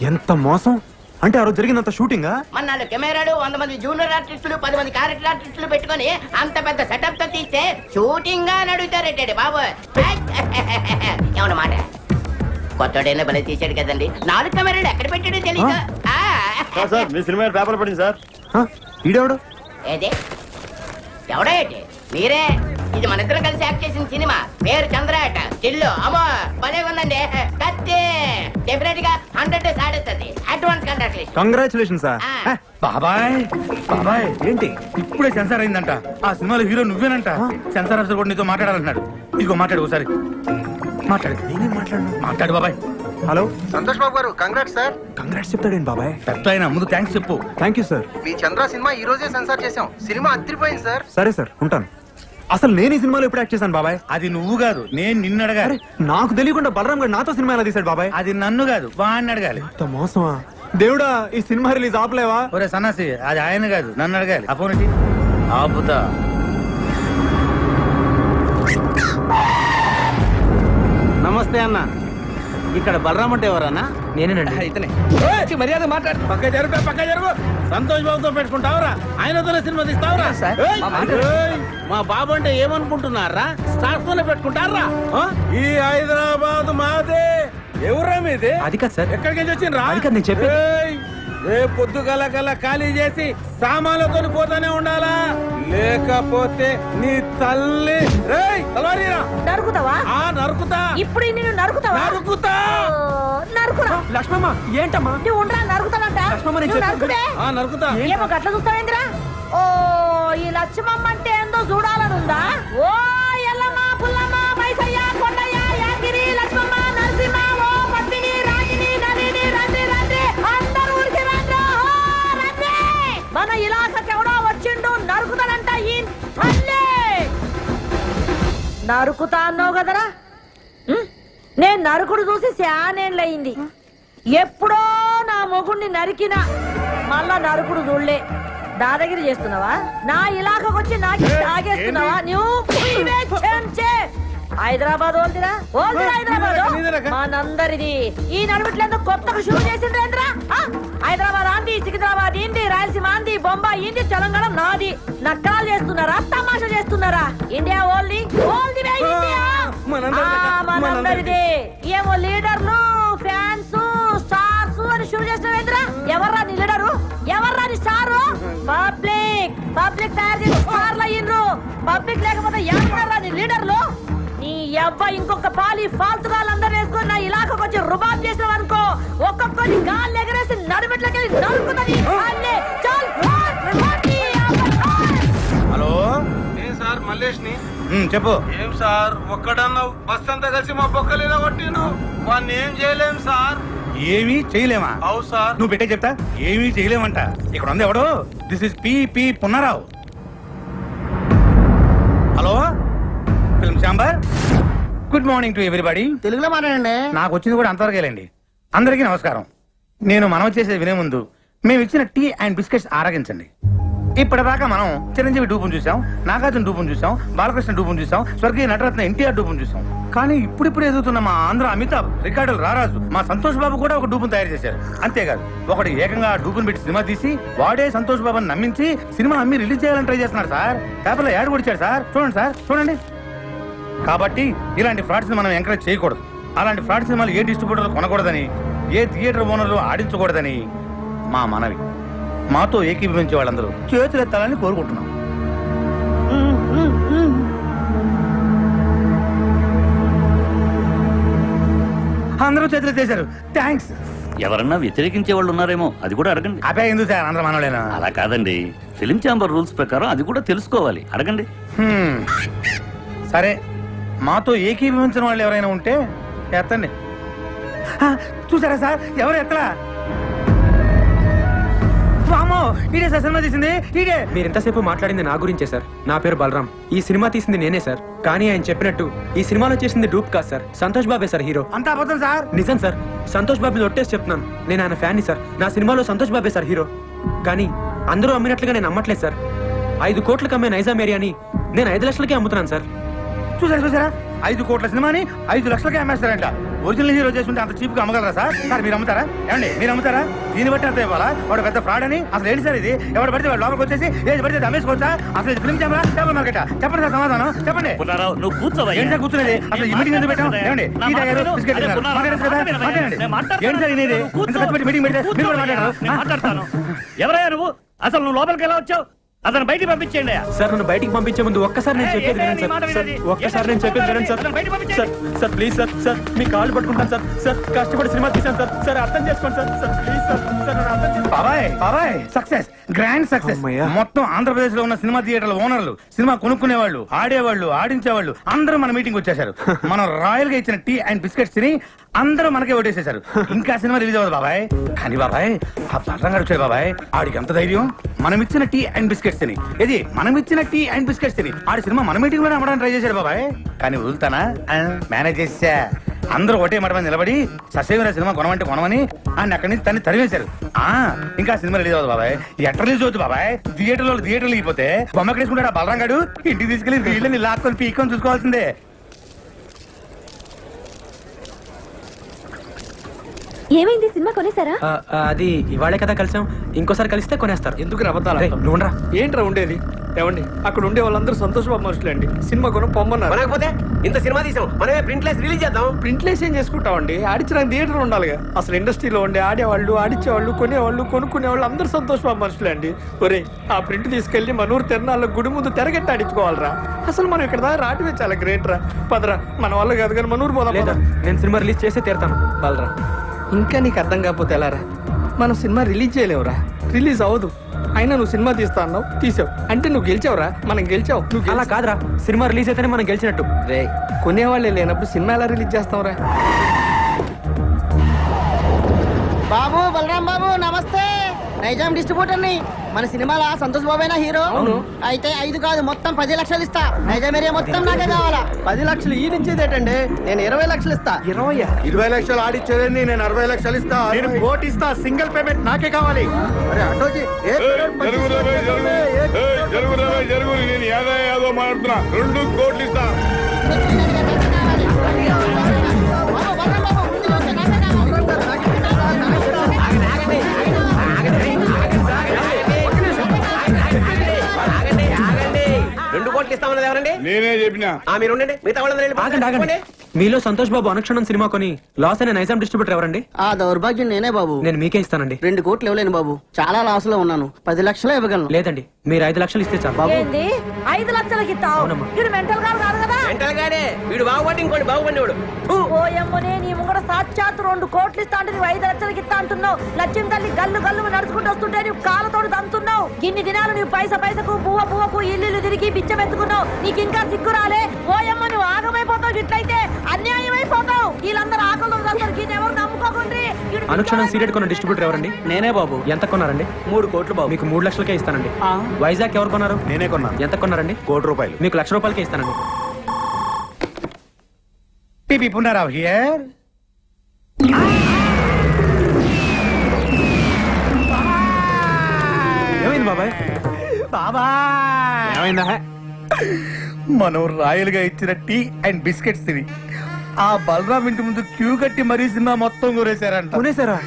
ఎంత మోసం అంటే ఆ రోజు జరిగినంత షూటింగా? మన్నాళ్ళు కెమెరాలు 100 మంది జూనియర్ ఆర్టిస్టులు 10 మంది క్యారెక్టర్ ఆర్టిస్టులు పెట్టుకొని అంత పెద్ద సెటప్ తో తీస్తే షూటింగ్ గా నడుగుతారేంటి బాబు? ఏమన్నా మాట కొత్తడైనా భలే తీసాడు కదండి. 4 కెమెరాలు ఎక్కడ పెట్టాడో తెలీదు. సార్ మీ సినిమా పేపర్ పడింది సార్. ఈడెవడు? ఏది ఎవడో ఏంటి? మీరే. ఇది మన ఇద్దరు కలిసి యాక్ట్ చేసిన సినిమా, పేరు చంద్రాట. చిల్లు అమ్మో భలే ఉందండి. కత్తి డెఫినెట్ గా 100 days ఆడేస్తుంది. Advance congratulation sir. బాబాయ్ బాబాయ్ ఏంటి ఇప్పుడే సెన్సార్ అయిందంట. ఆ సినిమాలో హీరో నువ్వేనంట. సెన్సార్ ఆఫీసర్ కూడా నీతో మాట్లాడాలంటున్నాడు. ఇదిగో మాట్లాడు ఒకసారి. మాట్లాడు బాబాయ్. హలో సంతోష్ బాబు గారు, కంగ్రాట్స్ సార్. కంగ్రాట్స్ చెప్తాడేంటి బాబాయ్? పెద్ద అయినా ముందు థ్యాంక్స్ చెప్పు. Thank you sir. Me Chandra cinema ఈ రోజే సెన్సార్ చేసాం. సినిమా అదిరిపోయింది సార్. సరే సార్ ఉంటాను. అసలు నేను ఈ సినిమాలో ఎప్పుడు యాక్ట్ చేశాను బాబాయ్? అది నువ్వు కాదు, నేను నిన్ను అడగాలి. నాకు తెలియకుండా బలరాం గారు నాతో సినిమా ఎలా తీశాడు బాబాయ్? అది నన్ను కాదు, వాడిని అడగాలి. మోసమా దేవుడా, ఈ సినిమా రిలీజ్ ఆపలేవా? ఒరే సన్నాసి, అది ఆయన కాదు నన్ను అడగాలి. ఆ ఫోన్ ఏంటి? ఆపుతా. నమస్తే అన్న, ఇక్కడ బలరామ్ అంటే ఎవరన్నా? నేనేనండి. ఇతనే. మర్యాద మాట్లాడు. పక్క జరుగు. సంతోష్ బాబుతో పెట్టుకుంటావురా? ఆయనతోనే సినిమా తీస్తావురా? మా బాబు అంటే ఏమనుకుంటున్నారా? స్టార్స్ తోనే పెట్టుకుంటారా? ఈ హైదరాబాద్ మాదే. ఎవరా మీది? అది కాదు సార్. ఎక్కడికి వచ్చిండ్రా? అది కాదు నేను చెప్పేది. రేపు పొద్దుగల ఖాళీ చేసి సామాన్లతో పోతానే ఉండాలా, లేకపోతే నీ తల్లి నరుకుతావా? నరుకుతా. ఇప్పుడు నిన్ను నరుకుతావా? నరుకురా. లక్ష్మమ్మ ఏంటమ్మా? నువ్వు ఉండరా, నరుకుతానంట. నరుకుతా. ఏమో గట్ల చూస్తావేంద్రా? ఓ ఈ లక్ష్మమ్మ అంటే ఏందో చూడాలనుందా? ఓ ఎల్లమ్మ పుల్లమ్మ మైసయ్య కొండయ్య యాగిరి లక్ష్మమ్మ నరసింహ ఓ పద్మిని రాగిని నలిని రండి అందరూ ఊరికి రండి. మన ఇలాకకి ఎవడో వచ్చిండు, నరుకుతానంట. ఈ నరుకుతా అన్నావు కదరా? నేను నరుకుడు చూసి శానేళ్ళయింది. ఎప్పుడో నా మొగుడిని నరికినా మళ్ళా నరుకుడు చూడలే. దాదాగిరి చేస్తున్నావా? నా ఇలాకకు వచ్చి నాకు తాగేస్తున్నావా? నువ్వు హైదరాబాద్ ఓల్దిరా హైదరాబాద్ మనందరిది. ఈ నడుమిట్లేందుకు కొత్తగా షూ చేసిండ్రేంద్రా? హైదరాబాద్ ఆంది, సికింద్రాబాద్ ఇంది, రాయలసీమ ఆంది, బొంబాయి ఇంది, తెలంగాణ నాది. నక్కలు చేస్తున్నారా, తమాషా చేస్తున్నారా? ఇండియా ఓల్ది ఇండియా మనందరిది. ఏమో లీడర్లు, ఫ్యాన్స్, స్టార్స్ అని షూ చేసినవేంద్రా? ఎవర్రా నీ లీడరు? ఎవర్రా నీ స్టారు? పబ్లిక్ తయారు చేసి స్టార్లు అయ్యిండ్రు. పబ్లిక్ లేకపోతే ఎవర్రా నీ లీడర్లు? నీ అబ్బాయి ఇంకొక పాలి ఫాల్తుగాళ్ళందరూ వేసుకుని నా ఇలాకకు వచ్చి రుబాబ్ చేసావు అనుకో, ఒక్కొక్కరి గాలి ఎగరేసి నడుమిట్లకి నరుకుతుంది. హలో సార్ మల్లేష్ ని. చెప్పు. ఏం సార్ ఒక్కడన్నా బస్ అంతా కలిసి మా బొక్కలు కొట్టిను, వాడిని ఏం చేయలేం సార్. ఏమీ చేయలేమా? అవు సార్. నువ్వు పెట్టే చెప్తా. ఏమీ చేయలేమంట. ఇక్కడ ఉంది ఎవడు? This is P Punnarao. Hello film chamber, good morning to everybody. తెలుగులో మాట్లాడండి. నాకు వచ్చింది కూడా అంతవరకేలేండి. అందరికీ నమస్కారం. నేను మనం చేసేది వినే ముందు మేము ఇచ్చిన టీ అండ్ బిస్కెట్స్ ఆరగించండి. ఇప్పటిదాకా మనం చిరంజీవి డూపును చూసాం, నాగార్జున డూపును చూసాం, బాలకృష్ణ డూపును చూసాం, స్వర్గీయ నటరత్న ఎన్టీఆర్ డూపును చూసాం. కానీ ఇప్పుడు ఎదుగుతున్న మా ఆంధ్ర అమితాబ్, రికార్డులు రారాజు, మా సంతోష్ బాబు కూడా ఒక డూపును తయారు చేశారు. అంతేకాదు ఒకటి ఏకంగా డూపును పెట్టి సినిమా తీసి వాడే సంతోష్ బాబుని నమ్మించి సినిమా అమ్మి రిలీజ్ చేయాలని ట్రై చేస్తున్నారు సార్. పేపర్లో యాడ్ కొడిచాడు సార్. చూడండి సార్, చూడండి. కాబట్టి ఇలాంటి ఫ్రాడ్స్ మనం ఎంకరేజ్ చేయకూడదు. అలాంటి ఫ్రాడ్ సినిమాలు ఏ డిస్ట్రిబ్యూటర్లు కొనకూడదని, ఏ థియేటర్ ఓనర్లు ఆడించకూడదని మా మనవి. మాతో ఏకీభవించే వాళ్ళందరూ చేతులెత్తాలని కోరుకుంటున్నాం. అందరూ చేతులు ఎత్తేశారు. థ్యాంక్స్. ఎవరన్నా వ్యతిరేకించే వాళ్ళు ఉన్నారేమో, అది కూడా అడగండి. అబ్బాయి ఎందుకు సార్ అందరూ మనోళ్ళేనా? అలా కాదండి, ఫిలిం ఛాంబర్ రూల్స్ ప్రకారం అది కూడా తెలుసుకోవాలి. అడగండి. సరే, మాతో ఏకీభవించిన వాళ్ళు ఎవరైనా ఉంటే ఎత్తండి. చూసారా సార్, ఎవరు ఎత్తలా? ఇదే సార్ సినిమా తీసింది. ఇదే. మీరు ఎంతసేపు మాట్లాడింది నా గురించే సార్. నా పేరు బలరాం. ఈ సినిమా తీసింది నేనే సార్. కానీ ఆయన చెప్పినట్టు ఈ సినిమాలో చేసింది డూప్ కాదు సార్, సంతోష్ బాబే సార్ హీరో. అంతా అబద్ధం సార్. నిజం సార్. సంతోష్ బాబుని ఒట్టేసి చెప్తున్నాను. నేను ఆయన ఫ్యాన్ని సార్. నా సినిమాలో సంతోష్ బాబే సార్ హీరో. కానీ అందరూ అమ్మినట్లుగా నేను అమ్మట్లేదు సార్. 5 కోట్లకు అమ్మే నైజాం ఏరియాని నేను 5 లక్షలకే అమ్ముతున్నాను సార్. చూసారా 5 కోట్ల సినిమాని 5 లక్షలకే అమ్మేస్తారంట. ఒరిజినల్ హీరో చేసుకుంటే అంత చీప్ గా అమ్మగలరా సార్? సార్ మీరు అమ్ముతారా? ఏమండి మీరు అమ్ముతారా? దీన్ని బట్టి అంత ఇవ్వాలా? వాడు పెద్ద ఫ్రాడ్ అని అసలు ఏంటి సార్ ఇది? ఎవరు పడితే వాడు లోపలికి వచ్చేసి ఏది పడితే అమ్మేసుకోవచ్చా? అసలు ఇది ఫిల్మ్ ఛాంబరా, పేపర్ మార్కెటా? చెప్పండి సార్ సమాధానం చెప్పండి. నువ్వు కూర్చోవా? ఏంటి సార్ కూర్చునేది? అసలు ఈ మీటింగ్ ఎందుకు పెట్టాం? ఏమండి ఈ దగ్గర బిస్కెట్ మాట్లాడండి. ఏంటి సార్ ఇది? ఇంత పెట్టి మీటింగ్ పెడితే మీరు కూడా మాట్లాడతాను. ఎవరయ్యా నువ్వు? అసలు నువ్వు లోపలికి ఎలా వచ్చావు? అతను బయటికి పంపించేయండి. సార్ నన్ను బయటికి పంపించే ముందు ఒక్కసారి నేను చెప్పేది వినండి సార్. ఒక్కసారి నేను చెప్పేది వినండి sir. Sir please sir. Sir మీ కాళ్ళు పట్టుకుంటాను సార్. సార్ కష్టపడి సినిమా తీసాను సార్. సార్ అర్థం చేసుకోండి sir. Sir please sir. Sir నన్ను అర్థం చేసుకోండి. బాబాయ్ సక్సెస్, గ్రాండ్ సక్సెస్. మొత్తం ఆంధ్రప్రదేశ్ లో ఉన్న సినిమా థియేటర్ల ఓనర్లు, సినిమా కొనుక్కునేవాళ్ళు, ఆడేవాళ్ళు, ఆడించేవాళ్ళు అందరూ మన మీటింగ్ వచ్చేసారు. మనం రాయల్ గా ఇచ్చిన టీ అండ్ బిస్కెట్స్ తిని అందరూ మనకే ఓటేసేశారు. ఇంకా సినిమా రిలీజ్ అవ్వదు బాబాయ్. కానీ బాబాయ్ ఆ పట్లంగా వచ్చాడు బాబాయ్. ఆడికి ఎంత ధైర్యం? మనం ఇచ్చిన టీ అండ్ బిస్కెట్స్ తిని, ఇది మనం ఇచ్చిన టీ అండ్ బిస్కెట్స్ తిని ఆడి సినిమా మన మీటింగ్ లోనే అమ్మడానికి ట్రై చేశాడు బాబాయ్. కానీ వదులుతానా? మేనేజ్ చేసా. అందరూ ఒకటే మాట మీద నిలబడి ససేమిరా సినిమా కొనమంటే కొనమని ఆయన అక్కడి నుంచి తన్ని తరివేశారు. ఇంకా సినిమా రిలీజ్ అవ్వదు బాబాయ్. ఎట్లా రిలీజ్ అవుతుంది బాబాయ్? థియేటర్లు అయిపోతే బొమ్మకేసుకుంటాడు ఆ బలరాం గాడు. ఇంటికి తీసుకెళ్లి వీళ్ళని లాక్కొని పీక్కొని చూసుకోవాల్సిందే. ఏమైంది? సినిమా కొనేసారా? అది ఇవాళే కదా కలిసాం. ఇంకోసారి కలిస్తే కొనేస్తారు. ఎందుకు రబద్దాలు? ఏంట్రా ఉండేది? ఏమండి అక్కడ ఉండే వాళ్ళందరూ సంతోష్ బాబు మనుషులే అండి. సినిమా కొనం పొమ్మన్నారు. కొనకపోతే ఇంత సినిమా తీసాం, మనమే ప్రింట్లెస్ రిలీజ్ చేద్దాం. ప్రింట్లెస్ ఏం చేసుకుంటామండి? ఆడించడానికి థియేటర్ ఉండాలిగా. అసలు ఇండస్ట్రీలో ఉండే ఆడేవాళ్ళు, ఆడించేవాళ్ళు, కొనేవాళ్ళు, కొనుక్కునేవాళ్ళు అందరూ సంతోష్ బాబు మనుషులే అండి. ఒరే ఆ ప్రింట్ తీసుకెళ్లి మన ఊరు తిరణాల్లో గుడి ముందు తెరగట్టి ఆడించుకోవాలరా. అసలు మనం ఇక్కడ దాకా రావటమే చాలా గ్రేట్ రా. పదరా, మన వల్ల కాదు కానీ మన ఊరు పోదాం. నేను సినిమా రిలీజ్ చేస్తే తీరుతాను. బలరా ఇంకా నీకు అర్థం కాకపోతే ఎలారా? మనం సినిమా రిలీజ్ చేయలేవురా. రిలీజ్ అవ్వదు. అయినా నువ్వు సినిమా తీస్తా అన్నావు, తీసావు అంటే నువ్వు గెలిచావురా. మనం గెలిచావు. నువ్వు అలా కాదురా, సినిమా రిలీజ్ అయితేనే మనం గెలిచినట్టు. రే కొనేవాళ్ళే లేనప్పుడు సినిమా ఎలా రిలీజ్ చేస్తావురా? బాబు బలరాం బాబు నమస్తే. నైజాం డిస్ట్రిబ్యూటర్ ని. మన సినిమాలో సంతోష్ బాబేనా హీరో? అయితే 5 కాదు మొత్తం 10 లక్షలు ఇస్తా. నైజాం ఏరియా మొత్తం నాకే కావాలా. 10 లక్షలు ఈ నుంచేదేటండి? నేను 20 లక్షలు ఇస్తా. 20 లక్షలు ఆడిచ్చేదండి. నేను 60 లక్షలు ఇస్తా. నేను కోటి ఇస్తా. సింగిల్ పేమెంట్ నాకే కావాలి. అరే అటోజీ జరుగు. నేను ఏదో మాట్లాడుతున్నా. 2 కోట్లు ఇస్తా. ఇస్తామన్నది ఎవరండి? నేనే చెప్పినా. మీరు ఉండండి, మిగతా వాళ్ళందరూ మీలో సంతోష్ బాబు అనుక్షణం సినిమా కొని లాస్ అయిన నైజాం డిస్ట్రిబ్యూటర్ ఎవరండి? ఆ దౌర్భాగ్యం నేనే బాబు. నేను మీకే ఇస్తానండి. 2 కోట్లు ఇవ్వలేను బాబు. చాలా లాస్ లో ఉన్నాను. 10 లక్షలు ఇవ్వగలను. లేదండి, మీరు 5 లక్షలు ఇస్తే చాలు బాబు. 5 లక్షలకి ఇస్తావు? వీడు మెంటల్ గారు కాదు కదా? మెంటల్ గాడే. వీడు బాగుపడి ఇంకోటి బాగుపడినోడు. ఓయమ్మనే నీ ముంగడ సాక్షాత్ 2 కోట్లు ఇస్తా అంటే నువ్వు 5 లక్షలకి ఇస్తా అంటున్నావు. లక్ష్యం తల్లి గల్లు గల్లు నడుచుకుంటూ వస్తుంటే నువ్వు కాళ్ళతోడు దంతున్నావు. ఇన్ని దినాలు నువ్వు పైసకు పువ్వకు ఇల్లు తిరిగి బిచ్చమెత్తుకున్నావు. నీకు ఇంకా సిగ్గు రాలే? ఓయమ్మ నువ్వు ఆగమైపోతావు. ఇట్లయితే అన్యాయం అయిపోతావు. వీళ్ళందరూ ఆకలి ఎవరు నమ్ముకోకుండ్రి. అనుక్షణం సీరియడ్ కొన్న డిస్ట్రిబ్యూటర్ ఎవరండి? నేనే బాబు. ఎంత కొన్నారండి? 3 కోట్లు బాబు. మీకు 3 లక్షలకే ఇస్తానండి. వైజాగ్ ఎవరు కొన్నారు? నేనే. కొన్నాను. ఎంత కొన్నారండి? ₹1 కోటి. మీకు ₹1,00,000 ఇస్తానండి. పిపి పునరావ్ హియర్. ఏమైంది బాబాయ్? ఏమైందా? మనం రాయలుగా ఇచ్చిన టీ అండ్ బిస్కెట్స్ తిని ఆ బలరాం ఇంటి ముందు క్యూ కట్టి మరీ సినిమా మొత్తం కొనేశారంట. కొనేశారా?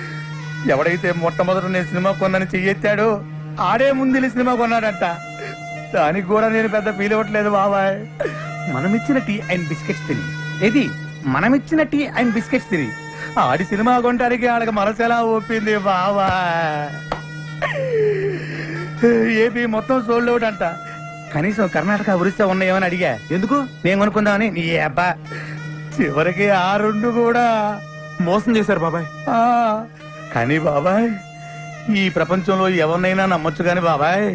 ఎవడైతే మొట్టమొదట నేను సినిమా కొన్నాను చెయ్యెత్తాడో ఆడే ముందు సినిమా కొన్నాడంట. దానికి కూడా నేను పెద్ద ఫీల్ అవ్వట్లేదు బాబాయ్. మనమిచ్చిన టీ అండ్ బిస్కెట్స్ తిని మనమిచ్చిన టీ అండ్ బిస్కెట్స్ తిని ఆడి సినిమా కొనడానికి ఆడకి మనసు ఎలా ఒప్పింది బాబాయ్. ఏపీ మొత్తం సోల్డ్ అవుట్ అంట. కనీసం కర్ణాటక ఒరిస్సా ఉన్నాయేమని అడిగా. ఎందుకు? నేను కొనుక్కుందామని. నీ అబ్బా చివరికి ఆ రెండు కూడా మోసం చేశారు బాబాయ్. కానీ బాబాయ్ ఈ ప్రపంచంలో ఎవరినైనా నమ్మొచ్చు కానీ బాబాయ్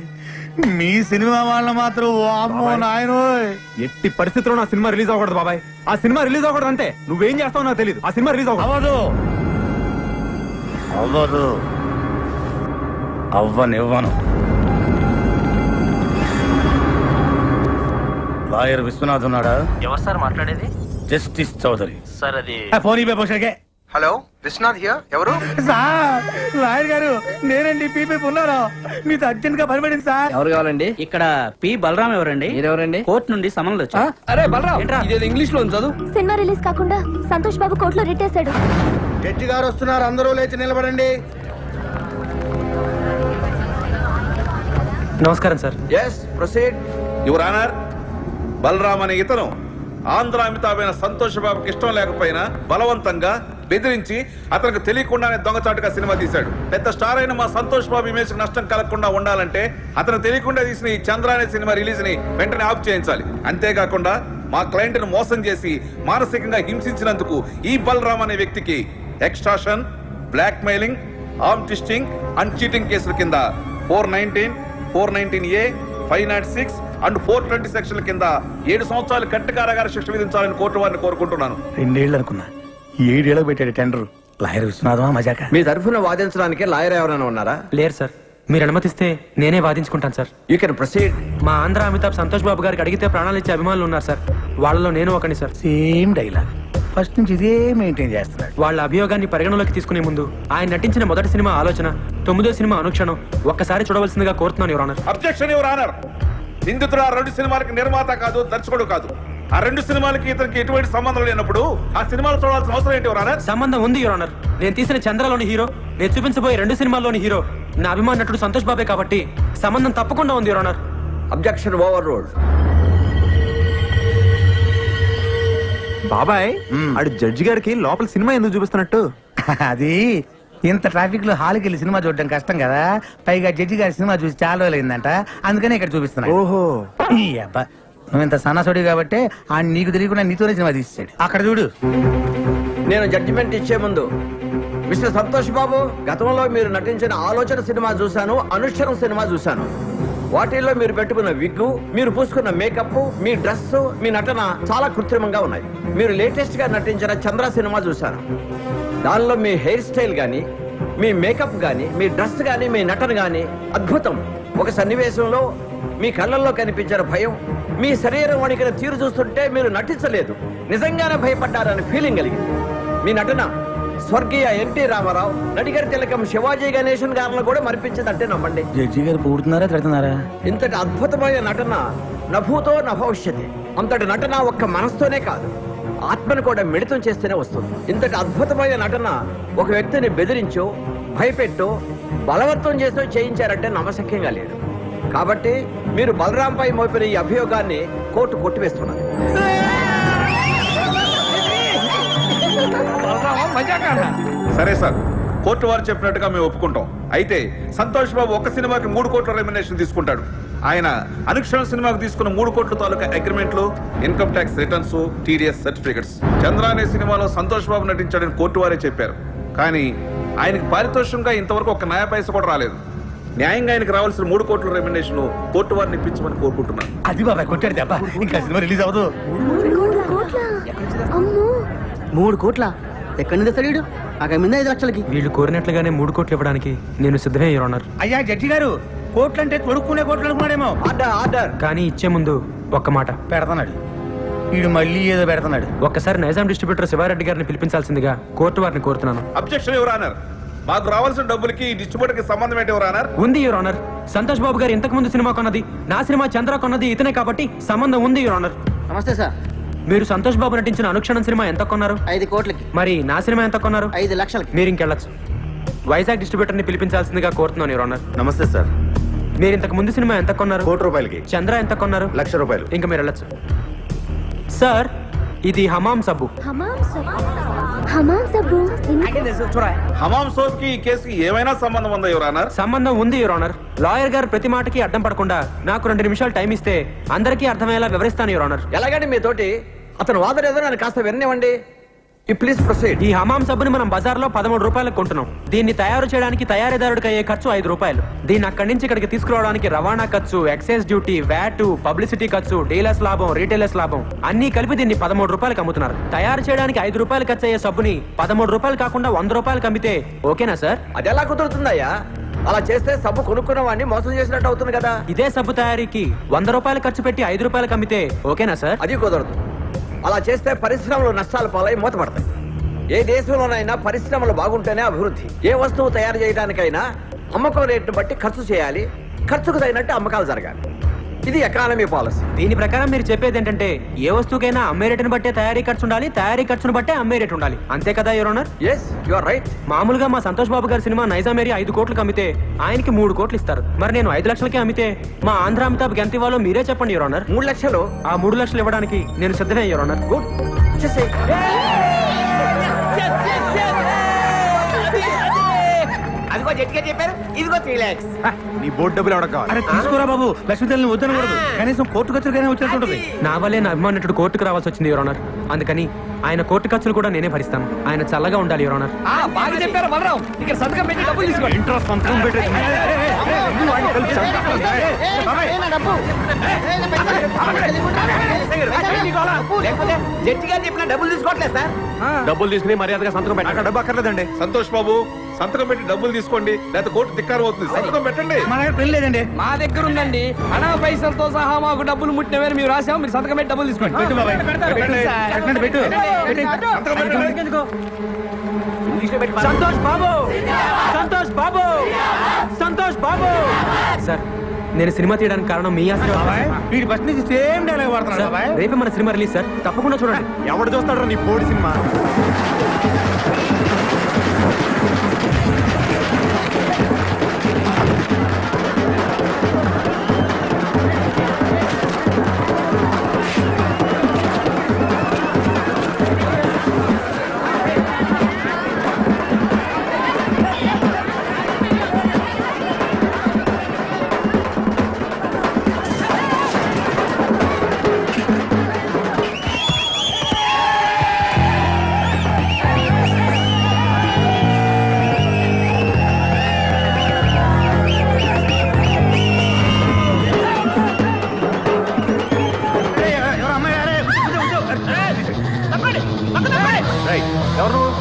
మీ సినిమా వాళ్ళ మాత్రం వామ్మో నాయనో. ఎట్టి పరిస్థితుల్లో నా సినిమా రిలీజ్ అవ్వకూడదు బాబాయ్. ఆ సినిమా రిలీజ్ అవ్వకూడదు అంటే నువ్వేం చేస్తావు నాకు తెలియదు. ఆ సినిమా రిలీజ్ అవ్వదు. అవ్వనివ్వను. లాయర్ విశ్వనాథ్ ఉన్నాడా? ఎవరు సార్ మాట్లాడేది? Justice Chowdary sir. అది ఫోన్ ఇవ్వ పోషకే. Hello Vishwanath here. ఎవరు? సార్ లాయర్ గారు నేనండి పీపీ ఉన్నారా? మీతో అర్జెంట్ గా పనిపడింది సార్. ఎవరు కావాలండి? ఇక్కడ పి బలరాం ఎవరండి? ఎవరండి? కోర్టు నుండి సమన్లు వచ్చా. అరే బలరాం ఇదేదో ఇంగ్లీష్ లో చదువు. సినిమా రిలీజ్ కాకుండా సంతోష్ బాబు కోర్టులో రిట్టేశాడు. జడ్జి గారు వస్తున్నారు, అందరూ లేచి నిలబడండి. నమస్కారం sir. Yes proceed. Your honour, Balram అనే ఇతను ఆంధ్ర అమితాబైన సంతోష్ బాబుకి ఇష్టం లేకపోయినా బలవంతంగా బెదిరించి అతనికి తెలియకుండానే దొంగచాటుగా సినిమా తీశాడు. పెద్ద స్టార్ అయిన మా సంతోష్ బాబు ఇమేజ్ నష్టం కలగకుండా ఉండాలంటే అతను తెలియకుండా తీసిన ఈ చంద్ర అనే సినిమా రిలీజ్ ని వెంటనే ఆఫ్ చేయించాలి. అంతేకాకుండా మా క్లయింట్ ను మోసం చేసి మానసికంగా హింసించినందుకు ఈ బలరాం అనే వ్యక్తికి extortion, blackmailing, arm twisting and cheating కేసుల కింద 419, 419A, 506 అండ్ 420 సెక్షన్ల కింద 7 సంవత్సరాలు కట్టు కారాగార శిక్ష విధించాలని కోర్టు వారిని కోరుకుంటున్నాను. 2 ఏళ్ళు అనుకున్నా, 7 ఏళ్ళకి పెట్టాడు టెండర్. లాయర్ విశ్వనాథమా మజాక? మీ తరఫున వాదించడానికి లాయర్ ఎవరైనా ఉన్నారా? లేరు సార్. మీరు అనుమతిస్తే నేనే వాదించుకుంటాను సార్. You can proceed. మా ఆంధ్ర అమితాబ్ సంతోష్ బాబు గారికి అడిగితే ప్రాణాలు ఇచ్చే అభిమానులు ఉన్నారు సార్. వాళ్ళలో నేను ఒకని సార్. సేమ్ డైలాగ్ ఫస్ట్ నుంచి ఇదే మెయింటైన్ చేస్తున్నాడు. వాళ్ళ అభియోగాన్ని పరిగణలోకి తీసుకునే ముందు ఆయన నటించిన మొదటి సినిమా ఆలోచన, 9వ సినిమా అనుక్షణం ఒక్కసారి చూడవలసిందిగా కోరుతున్నాను your honour. Objection your honour. నిందితుడు ఆ 2 సినిమాలకి నిర్మాత కాదు, దర్శకుడు కాదు. ఆ 2 సినిమాలకి ఇతనికి ఎటువంటి సంబంధం లేనప్పుడు ఆ సినిమాలు చూడాల్సిన అవసరం ఏంటి యువర్ ఆనర్? సంబంధం ఉంది యువర్ ఆనర్. నేను తీసిన చంద్రలోని హీరో, నేను చూపించబోయే 2 సినిమాల్లోని హీరో నా అభిమాన నటుడు సంతోష్ బాబే కాబట్టి సంబంధం తప్పకుండా ఉంది your honour. Objection over ruled. బాబాయ్ ఆడు జడ్జి గారికి లోపల సినిమా ఎందుకు చూపిస్తున్నట్టు? అది ఇంత ట్రాఫిక్ లో హాల్కి వెళ్ళి సినిమా చూడడం కష్టం కదా, పైగా జడ్జి గారి సినిమా చూసి చాలా రోజులైందంట, అందుకనే ఇక్కడ చూపిస్తున్నా. ఓహో అబ్బా నువ్వు ఇంత సన్నాసుడి కాబట్టి ఆ నీకు తెలియకుండా నీతోనే సినిమా తీసాడు. అక్కడ చూడు. నేను జడ్జిమెంట్ ఇచ్చే ముందు మిస్టర్ సంతోష్ బాబు, గతంలో మీరు నటించిన ఆలోచన సినిమా చూశాను, అనుక్షరం సినిమా చూశాను. వాటిల్లో మీరు పెట్టుకున్న విగ్గు, మీరు పూసుకున్న మేకప్, మీ డ్రెస్, మీ నటన చాలా కృత్రిమంగా ఉన్నాయి. మీరు లేటెస్ట్ గా నటించిన చంద్ర సినిమా చూశాను. దానిలో మీ హెయిర్ స్టైల్ గానీ, మీ మేకప్ గానీ, మీ డ్రెస్ గానీ, మీ నటన గానీ అద్భుతం. ఒక సన్నివేశంలో మీ కళ్ళల్లో కనిపించిన భయం, మీ శరీరం వణికిన తీరు చూస్తుంటే మీరు నటించలేదు, నిజంగానే భయపడ్డారని ఫీలింగ్ కలిగింది. మీ నటన స్వర్గీయ ఎన్టీ రామారావు, నడిగర్ తిలకం శివాజీ గణేశన్ గారిని కూడా మరిపించిందంటే నమ్మండి. జడ్జి గారు పూడుతున్నారా తిడుతున్నారా? ఇంతటి అద్భుతమైన నటన నభూతో నభవిష్యతి. అంతటి నటన ఒక్క మనసుతోనే కాదు, ఆత్మను కూడా మిళితం చేస్తేనే వస్తుంది. ఇంతటి అద్భుతమైన నటన ఒక వ్యక్తిని బెదిరించో, భయపెట్టో, బలవంతం చేసో చేయించారంటే నమ్మశక్యంగా లేదు. కాబట్టి మీరు బలరాంపై మోపిన ఈ అభియోగాన్ని కోర్టు కొట్టివేస్తున్నది. సరే సార్, కోర్టు వారు చెప్పినట్టుగా మేము ఒప్పుకుంటాం. అయితే సంతోష్ బాబు ఒక్క సినిమాకి 3 కోట్ల రెమ్యునరేషన్ తీసుకుంటాడు. ఆయన అనుక్షణ సినిమాకు తీసుకున్న 3 కోట్ల తాలూకా అగ్రిమెంట్లు, income tax returns, TDS certificates. Chandra అనే సినిమాలో సంతోష్ బాబు నటించాడని కోర్టు వారే చెప్పారు. కానీ ఆయనకి పారితోషికంగా ఇంతవరకు ఒక నయా పైస కూడా రాలేదు. న్యాయంగా ఆయనకు రావాల్సిన 3 కోట్ల రెమ్యునరేషన్ కోర్టు వారిని ఇప్పించమని కోరుకుంటున్నాను. అది బాబాయ్ కొట్టాడు దెబ్బ, ఇంకా సినిమా రిలీజ్ అవ్వదు. 3 కోట్ల ఎక్కడి నుంచి తెస్తాడు? అక్కడ మీద 5 లక్షలకి. వీళ్ళు కోరినట్లుగానే 3 కోట్లు ఇవ్వడానికి నేను సిద్ధమే యువర్ ఆనర్. అయ్యా జడ్జి గారు, కోట్లు అంటే తొడుక్కునే కోట్లు అనుకున్నాడేమో. ఆర్డర్. కానీ ఇచ్చే ముందు ఒక్క మాట పెడతాడు. వీడు మళ్ళీ ఏదో పెడుతున్నాడు. ఒక్కసారి నైజాం డిస్ట్రిబ్యూటర్ శివారెడ్డి గారిని పిలిపించాల్సిందిగా కోర్టు వారిని కోరుతున్నాను. Objection your honour. మాకు రావాల్సిన డబ్బులకి ఈ డిస్ట్రిబ్యూటర్ కి సంబంధం ఏంటి యువర్ ఆనర్? ఉంది యువర్ ఆనర్. సంతోష్ బాబు గారు ఇంతకు ముందు సినిమా కొన్నది, నా సినిమా చంద్ర కొన్నది ఇతనే కాబట్టి సంబంధం ఉంది యువర్ ఆనర్. నమస్తే సార్. మీరు సంతోష్ బాబు నటించిన అనుక్షణం సినిమా ఎంత కొన్నారు? 5 కోట్లకి. మరి నా సినిమా ఎంత కొన్నారు? 5 లక్షలకి. మీరు ఇంకెళ్ళచ్చు. వైజాగ్ డిస్ట్రిబ్యూటర్ ని పిలిపించాల్సిందిగా కోరుతున్నాను యువర్ ఆనర్. నమస్తే సార్. మీరు ఇంతకు ముందు సినిమా ఎంత కొన్నారు? 1 కోటి రూపాయలకి. చంద్ర ఎంత కొన్నారు? 1,00,000 రూపాయలు. ఇంకా మీరు వెళ్ళచ్చు. సార్ ఇది హమాం సబ్బు. హమాం సబ్బు హమాం సోప్ కి ఈ కేసుకి ఏమైనా సంబంధం ఉందా యువర్ ఆనర్? సంబంధం ఉంది యువర్ ఆనర్. లాయర్ గారు ప్రతి మాటకి అడ్డం పడకుండా నాకు 2 నిమిషాలు టైం ఇస్తే అందరికీ అర్థమయ్యేలా వివరిస్తాను యువర్ ఆనర్. ఎలాగండి మీతోటి అతను వాదన ఏదో నన్ను కాస్త విననివ్వండి. Please proceed. ఈ హమాం సబ్బుని మనం బజార్లో 13 రూపాయలకు కొంటున్నాం. దీన్ని తయారు చేయడానికి తయారీదారుడికి అయ్యే ఖర్చు 5 రూపాయలు. దీన్ని అక్కడి నుంచి ఇక్కడికి తీసుకురావడానికి రవాణా ఖర్చు, ఎక్సైజ్ డ్యూటీ, వ్యాట్, పబ్లిసిటీ ఖర్చు, డీలర్స్ లాభం, రీటైలర్స్ లాభం అన్ని కలిపి దీన్ని 13 రూపాయలకు అమ్ముతున్నారు. తయారు చేయడానికి 5 రూపాయలు ఖర్చు అయ్యే సబ్బుని 13 రూపాయలు కాకుండా 100 రూపాయలకు అమ్మితే ఓకేనా సార్? అది ఎలా కుదురుతుందయ్యా? అలా చేస్తే సబ్బు కొనుక్కున్న వాడిని మోసం చేసినట్టు అవుతుంది కదా. ఇదే సబ్బు తయారీకి 100 రూపాయలు ఖర్చు పెట్టి 5 రూపాయలకు అమ్మితే ఓకేనా సార్? అది కుదరదు. అలా చేస్తే పరిశ్రమలు నష్టాల పాలై మూతపడతాయి. ఏ దేశంలోనైనా పరిశ్రమలు బాగుంటేనే అభివృద్ధి. ఏ వస్తువు తయారు చేయడానికైనా అమ్మకం రేటును బట్టి ఖర్చు చేయాలి, ఖర్చుకు తగినట్టు అమ్మకాలు జరగాలి. ఇది ఎకానమీ పాలసీ. దీని ప్రకారం మీరు చెప్పేది ఏంటంటే ఏ వస్తువుకైనా అమ్మే రేటును బట్టే తయారీ ఖర్చు ఉండాలి, తయారీ ఖర్చును బట్టే అమ్మే రేటు ఉండాలి. అంతే కదా your honour? yes you are right. మామూలుగా మా సంతోష్ బాబు గారి సినిమా నైజాం ఏరియా 5 కోట్లకు అమ్మితే ఆయనకి 3 కోట్లు ఇస్తారు. మరి నేను 5 లక్షలకే అమ్మితే మా ఆంధ్ర అమితాబ్ ఎంత ఇవ్వాలో మీరే చెప్పండి యువర్ ఆనర్. 3 లక్షలు. ఆ 3 లక్షలు ఇవ్వడానికి నేను సిద్ధమే యువర్ ఆనర్. గుడ్. అదిగో జట్గా చెప్పారు, ఇదిగో 3 lakhs. నీ బోర్డు డబ్బులు ఎవడ కావాలి? అరే తీసుకోరా బాబు, లక్ష్మీదేవిని వద్దనకూడదు. కనీసం కోర్టు ఖర్చులుగానే వచ్చినట్టుంటది. నా వల్లే నా అభిమానుడు కోర్టుకు రావాల్సి వచ్చింది యువర్ ఆనర్. అందుకని ఆయన కోర్టు ఖర్చులు కూడా నేనే భరిస్తాను. ఆయన చల్లగా ఉండాలి యువర్ ఆనర్. బాగా చెప్పారు బలరాం. ఇక్కడ సంతకం పెట్టి డబ్బులు తీసుకోండి. ఇంట్రెస్ట్ సంతకం పెట్టి లేకపోతే జట్టిగా చెప్పిన డబ్బులు తీసుకోవట్లేదు సార్. డబ్బులు తీసుకుని మర్యాదగా సంతకం పెట్టండి. డబ్బు అక్కర్లేదండి. సంతోష్ బాబు సంతకం పెట్టి డబ్బులు తీసుకోండి, లేకపోతే కోర్టు ధిక్కారం అవుతుంది. సంతకం పెట్టండి. మా దగ్గర పెళ్లి లేదండి. మా దగ్గర ఉందండి. అనా పైసలతో సహా మాకు డబ్బులు ముట్టినవని మేము రాసాము. మీరు సంతకం పెట్టి డబ్బులు తీసుకోండి. పెట్టు బాబాయ్, పెట్టు. సంతోష్ బాబు, సంతోష్ బాబు, సంతోష్ బాబు. సార్ నేను సినిమా తీయడానికి కారణం మీ ఆశీర్వాదం. వీడి ఫస్ట్ నుంచి సేమ్ డైలాగ్ వాడుతున్నాడు బాబాయ్. రేపే మన సినిమా రిలీజ్ సార్, తప్పకుండా చూడండి. ఎవడు చూస్తాడు నీ పోడి సినిమా?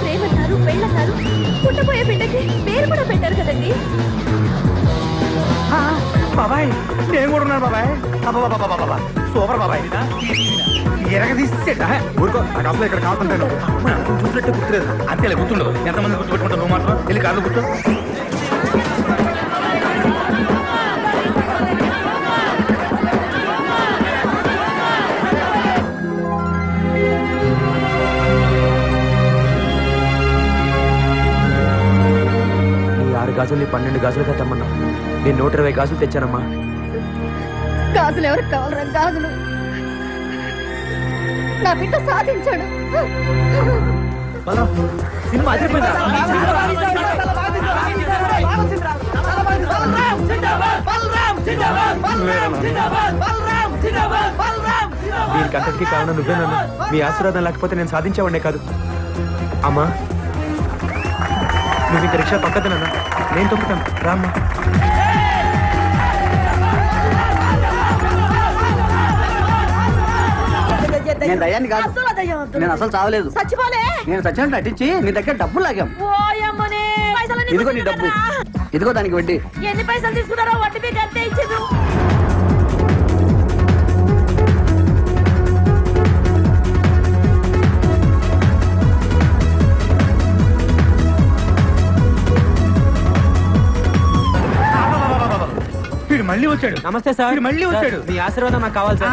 ప్రేమన్నారు, పెళ్ళన్నారు, పుట్టబోయే బిడ్డకి పేరు కూడా పెట్టారు కదండి. బాబాయ్ నేను కూడా ఉన్నాను బాబాయ్. సూపర్ బాబాయ్. ఎరగదీసేట ఊరుకో, నాకు అసలు ఇక్కడ కాకుంటాను. చూసినట్టు గుర్తులేదు. అంతేలే గుర్తుండదు. ఎంతమంది గుర్తుపెట్టుకుంటారు? నువ్వు మాత్రం వెళ్ళి కార్లు కూర్చో. ఈ 6 గాజుల్ని 12 గాజులుగా తెమ్మన్నా. నేను 120 గాజులు తెచ్చానమ్మా. గాజులు ఎవరికి కావాలరా? గాజులు నా బిడ్డ సాధించాడు. సినిమా అదిరిపోయిందా? దీనికంతటికి కారణం నువ్వేనన్నా. మీ ఆశీర్వాదం లేకపోతే నేను సాధించేవాడినే కాదు. అమ్మా నువ్వు ఇంక రిక్షా పక్కదనన్నా, నేను తొక్కుతాను. రామ్మా. నేను దయ్యాన్ని కాదు. నేను అసలు చావలేదు. చచ్చిపోలే. నేను చచ్చినట్టు నటించి నీ దగ్గర డబ్బులు లాగాం. ఇదిగో నీ డబ్బు, ఇదిగో దానికి వడ్డీ. ఎన్ని పైసలు తీసుకున్నారో వడ్డీ మీకు అంతే ఇచ్చింది. వచ్చాడు. నమస్తే సార్. వీడు మళ్ళీ వచ్చాడు. మీ ఆశీర్వాదం నాకు కావాలి సార్.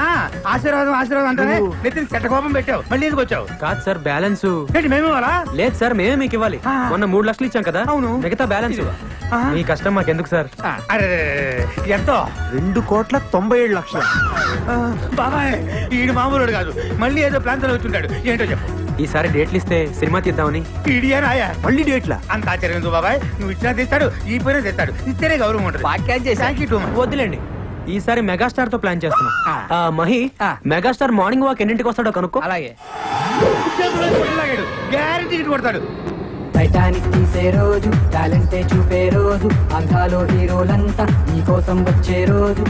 ఆశీర్వాదం అంటానే నెత్తిని చెట్ట కోపం పెట్టావు. మళ్ళీ ఎందుకు వచ్చావు? కాదు సార్, బ్యాలెన్స్ ఏంటి మేము ఇవ్వాలా? లేదు సార్, మేమే మీకు ఇవ్వాలి. మొన్న 3 లక్షలు ఇచ్చాం కదా, అవును. మిగతా బ్యాలెన్స్ మీ కష్టం మాకెందుకు సార్? అరే ఎంతో? 2,97,00,000. బాబాయ్ ఈడు మామూలు కాదు, మళ్ళీ ఏదో ప్లాన్ తో వచ్చుంటాడు. ఏంటో చెప్పు. ఈసారి డేట్లు ఇస్తే సినిమా తీద్దామని. ఇడియానాయా మళ్ళీ డేట్లా? అంత ఆశ్చర్యం బాబాయ్. నువ్వు ఇచ్చినా తెస్తాడు, ఈ పోయినా తెస్తాడు. ఇస్తేనే గౌరవం ఉంటుంది. వద్దులేండి, ఈసారి మెగాస్టార్ తో ప్లాన్ చేస్తున్నాం. మహి, మెగాస్టార్ మార్నింగ్ వాక్ ఎన్నింటికి వస్తాడో కనుక్కో. అలాగే. గ్యారెంటీ కొడతాడు. టైటానిక్ తీసే రోజు, టాలెంటే చూపే రోజు, అందాలో హీరోలంతా నీ కోసం వచ్చే రోజు.